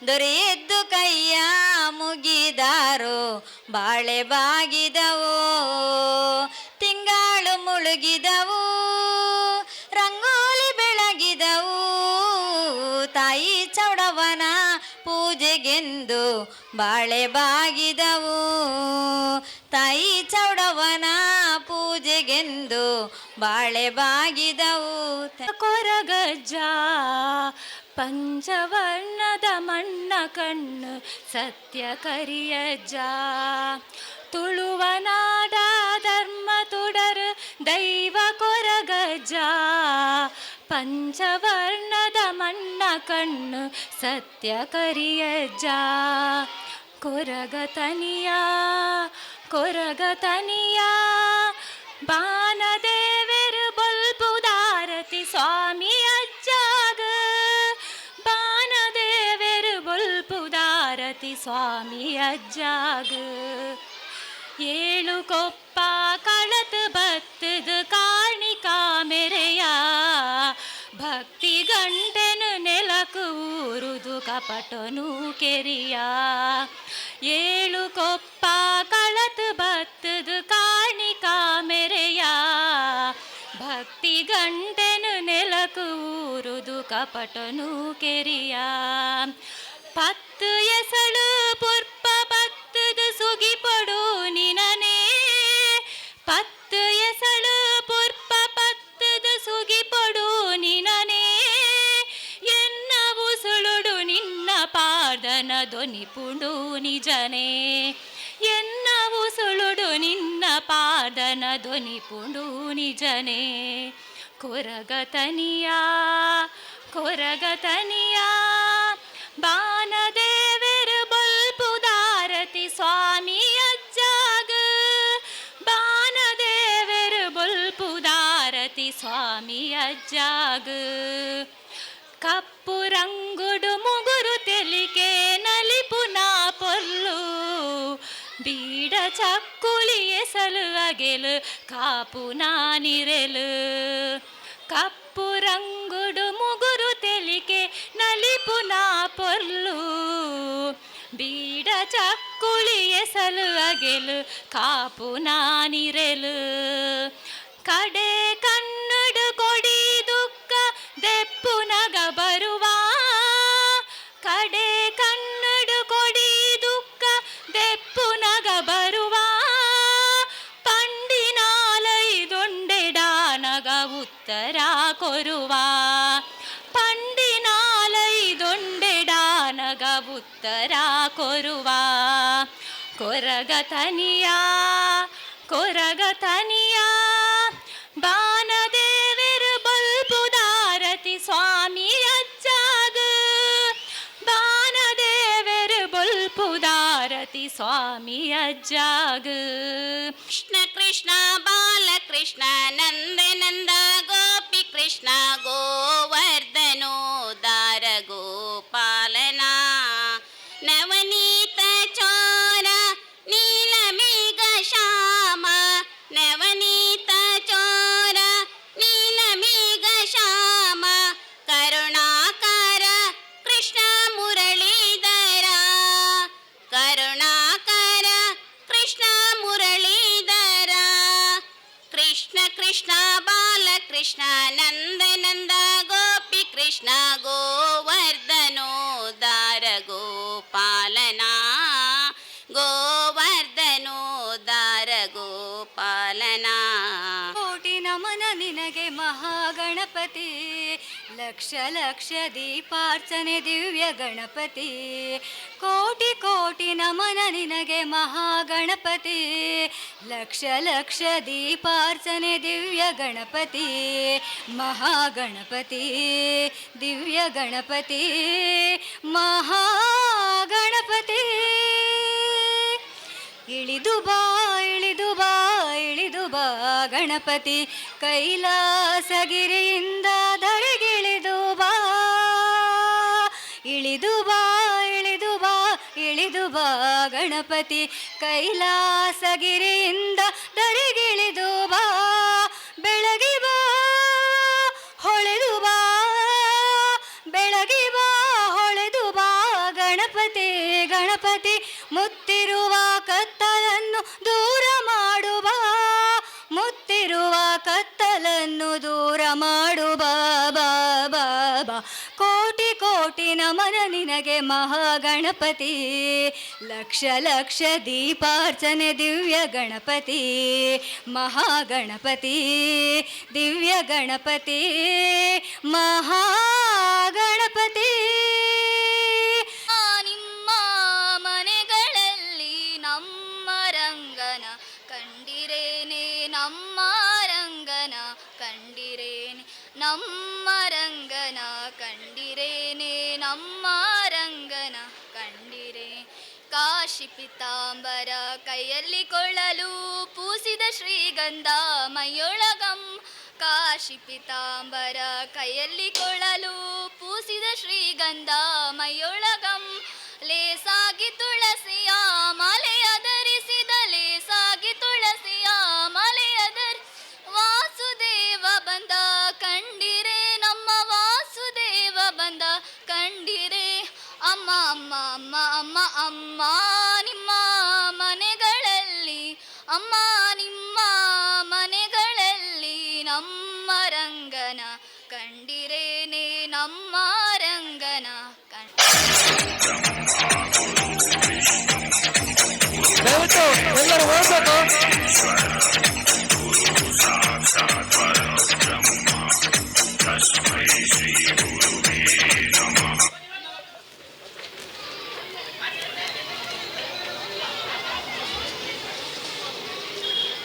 ದೊರೆಯೆದ್ದು ಕೈಯ ಮುಗಿದಾರು ಬಾಳೆ ಬಾಗಿದವು ತಿಂಗಳು ಮುಳುಗಿದವು ರಂಗೋಲಿ ಬೆಳಗಿದವು ತಾಯಿ ಚೌಡವನ ಪೂಜೆಗೆಂದು ಬಾಳೆ ಬಾಗಿದವು ತಾಯಿ ಚೌಡವನ ಪೂಜೆಗೆಂದು ಬಾಳೆ ಬಾಗಿದವು ಕೊರಗಜ್ಜ ಪಂಚವರ್ಣದ ಮಣ್ಣ ಕಣ್ಣು ಸತ್ಯ ಕರಿಯಜ್ಜ ತುಳುವನಾಡ ಧರ್ಮ ತುಡರು ದೈವ ಕೊರಗಜ್ಜ ಪಂಚವರ್ಣದ ಮಣ್ಣ ಕಣ್ಣು ಸತ್ಯ ಕರಿಯಜ್ಜ ಕೊರಗತನಿಯ ಕೊರಗತನಿಯ ಬಾನದೇವರು ಬೊಲ್ಪುದಾರತಿ ಸ್ವಾಮಿ ಅಜ್ಜಾಗ ಬಾನದೇವರು ಬೊಲ್ಪುದಾರತಿ ಸ್ವಾಮಿ ಅಜ್ಜಾಗ ಏಳು ಕೊಪ್ಪ ಕಳತ್ ಬತ್ತದ ಕಾಣಿಕಾ ಮೆರೆಯ ಭಕ್ತಿ ಗಂಟೆನು ನೆಲಕು ಊರುದು ಕಪಟನು ಕೆರಿಯ ಏಳು ಕೊಪ್ಪ ಕಳತ್ ಬತ್ತದ ಕಾಣಿಕಾ ಮೆರೆಯ ಭಕ್ತಿ ಗಂಟೆನು ನೆಲಕು ಊರುದು ಕಪಟನು ಕೆರಿಯ ಪತ್ತು ಎಸಳು ಪುರ್ಪ ಪತ್ತದ ಸುಗಿಪಡು ನಿನನೇ ಪತ್ತು ಎಸಳು ಪುರ್ಪ ಪತ್ತದ ಸುಗಿಪಡು ನಿನನೇ ಎನ್ನ ಉಸುಳುಡು ನಿನ್ನ ಪಾರ್ದನ ಧ್ವನಿಪುಡು ನಿಜನೇ ಎನ್ನ ಉಸುಳುಡು ನಿನ್ನ ಪಾರ್ದನ ಧ್ವನಿಪುಡು ನಿಜನೇ ಕೊರಗತನಿಯ ಕೊರಗತನಿಯ ಬಾನದೇವರು ಬೊಲ್ಪುದಾರತಿ ಸ್ವಾಮಿ ಅಜ್ಜಾಗ ಬಾನದೇವರು ಬೊಲ್ಪುದಾರತಿ ಸ್ವಾಮಿ ಅಜ್ಜಾಗ ಕಪ್ಪು ರಂಗುಡು ಮುಗುರು ತೆಲಿಕೆ ನಲಿಪುನ ಪೊಲ್ಲು ಬೀಡ ಚಕ್ಕುಲಿ ಎಸಲು ಅಗೆಲು ಕಾಪು ನಾನಿರೆಲು ಕಪ್ಪು ರಂಗುಡು ಮುಗುರು ತೆಲಿಕೆ ನಲಿಪುನ ಪೊರ್ಲು ಬೀಡ ಚಕ್ಕುಳಿ ಎಸಲು ಅಗೆಲು ಕಾಪು ನಾನಿರೆಲು ಕಡೆ ಕನ್ನಡ ಕೊಡಿ ದುಃಖ ದೆಪ್ಪು ನಗ ಬರುವ ಕಡೆ ಕನ್ನಡ ಕೊಡಿ ದುಃಖ ದೆಪ್ಪು ನಗ ಬರುವ ಪಂಡಿನಾಲೈದೊಂಡೆಡಾನಗ ಉತ್ತರ ಕೊರುವ ಪಂಡಿನಾಲೈದೊಂಡೆಡಾನಗ ಉತ್ತರ ಕೊರುವ ಕೊರಗತನಿಯ ಕೊರಗ ತನಿಯ ಬಾನದೇವರು ಬಲ್ಪುದಾರತಿ ಸ್ವಾಮಿ ಅಜ್ಜಾಗ ಬಾನದೇವರು ಬಲ್ಪುದಾರತಿ ಸ್ವಾಮಿ ಅಜ್ಜಾಗ ಕೃಷ್ಣ ಕೃಷ್ಣ ಬಾಲಕೃಷ್ಣ ನಂದ ನಂದ ಗೋಪಿ ಕೃಷ್ಣ ಗೋವರ್ಧನೋದಾರ ಗೋಪಾಲನ ನವನೀತ ಚೋರ ನೀಲಮೇಘ ಶ್ಯಾಮ ನವನೀತ ಚೋರ ನೀಲಮೇಘ ಶ್ಯಾಮ ಕರುಣಾಕರ ಕೃಷ್ಣ ಮುರಳೀಧರ ಕರುಣಾಕರ ಕೃಷ್ಣ ಮುರಳೀಧರ ಕೃಷ್ಣ ಕೃಷ್ಣ ಬಾಲಕೃಷ್ಣ ನಂದ ನಂದ ಗೋಪಿ ಕೃಷ್ಣ ಗೋವರ್ಧನೋದಾರ ಗೋಪಾಲನ ಗೋವರ್ಧನೋದಾರ ಗೋಪಾಲನ ಕೋಟಿ ನಮನ ನಿನಗೆ ಮಹಾಗಣಪತಿ ಲಕ್ಷ ಲಕ್ಷ ದೀಪಾರ್ಚನೆ ದಿವ್ಯ ಗಣಪತಿ ಕೋಟಿ ಕೋಟಿ ನಮನ ನಿನಗೆ ಮಹಾಗಣಪತಿ ಲಕ್ಷ ಲಕ್ಷ ದೀಪಾರ್ಚನೆ ದಿವ್ಯ ಗಣಪತಿ ಮಹಾಗಣಪತಿ ದಿವ್ಯ ಗಣಪತಿ ಮಹಾಗಣಪತಿ ಇಳಿದು ಬಾ ಇಳಿದು ಬಾ ಇಳಿದು ಬಾ ಗಣಪತಿ ಕೈಲಾಸಗಿರಿಯಿಂದ ಧರೆಗಿಳಿದು ಬಾ ಇಳಿದು ಬಾ ಇಳಿದು ಬಾ ಇಳಿದು ಬಾ ಗಣಪತಿ ಕೈಲಾಸಗಿರಿಯಿಂದ ಧರೆಗಿಳಿದು ಬಾ ಬೆಳಗಿ ಬಾ ಹೊಳೆದು ಬಾ ಬೆಳಗಿ ಬಾ ಹೊಳೆದು ಬಾ ಗಣಪತಿ ಗಣಪತಿ ಮುತ್ತಿರುವ ಕತ್ತಲನ್ನು ದೂರ ಮಾಡುವ ಮುತ್ತಿರುವ ಕತ್ತಲನ್ನು ದೂರ ಮಾಡುವ ಬಾ ಬಾ ಬಾ ಕೋಟಿ ಕೋಟಿ ನಮನ ನಿನಗೆ ಮಹಾಗಣಪತಿ ಲಕ್ಷ ಲಕ್ಷ ದೀಪಾರ್ಚನೆ ದಿವ್ಯ ಗಣಪತಿ ಮಹಾಗಣಪತಿ ದಿವ್ಯ ಗಣಪತಿ ಮಹಾಗಣಪತಿ ನಿಮ್ಮ ಮನೆಗಳಲ್ಲಿ ನಮ್ಮ ರಂಗನ ಕಂಡಿರೇನೆ ನಮ್ಮ ರಂಗನ ಕಂಡಿರೇನೆ ನಮ್ಮ ರಂಗನ ಕಂಡಿರೇನೆ ನಮ್ಮ ರಂಗನ ಕಂಡಿರೆ ಕಾಶಿ ಪಿತಾಂಬರ ಕೈಯಲ್ಲಿ ಕೊಳ್ಳಲು ಪೂಸಿದ ಶ್ರೀಗಂಧ ಮೈಯೊಳಗಂ ಕಾಶಿ ಪಿತಾಂಬರ ಕೈಯಲ್ಲಿ ಕೊಳ್ಳಲು ಪೂಸಿದ ಶ್ರೀಗಂಧ ಮೈಯೊಳಗಂ ಲೇಸಾಗಿ ತುಳಸಿಯ ಮಾಲೆಯ ಧರಿಸಿದ ಲೇಸಾಗಿ ತುಳಸಿಯ ಮಾಲೆಯ ವಾಸುದೇವ ಬಂದ ಕಂಡಿರೆ ನಮ್ಮ ವಾಸುದೇವ ಬಂದ ಕಂಡಿರೆ ಅಮ್ಮ ಅಮ್ಮ ಅಮ್ಮ ಅಮ್ಮ ಅಮ್ಮ ನಿಮ್ಮ ಮನೆಗಳಲ್ಲಿ ಅಮ್ಮ ನಿಮ್ಮ ಮನೆಗಳಲ್ಲಿ ನಮ್ಮ ರಂಗನ ಕಂಡಿರೇನೆ ನಮ್ಮ ರಂಗನ ದಯವಿಟ್ಟು ಎಲ್ಲರೂ ಹೋಗ್ಬೇಕು.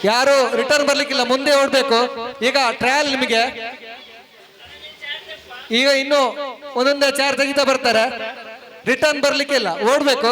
ಯಾರು ರಿಟರ್ನ್ ಬರ್ಲಿಕ್ಕಿಲ್ಲ, ಮುಂದೆ ಓಡ್ಬೇಕು. ಈಗ ಟ್ರಯಲ್ ನಿಮಗೆ. ಈಗ ಇನ್ನು ಒಂದೊಂದೇ ಚಾರ್ ತೆಗಿತಾ ಬರ್ತಾರೆ. ರಿಟರ್ನ್ ಬರ್ಲಿಕ್ಕಿಲ್ಲ, ಓಡ್ಬೇಕು.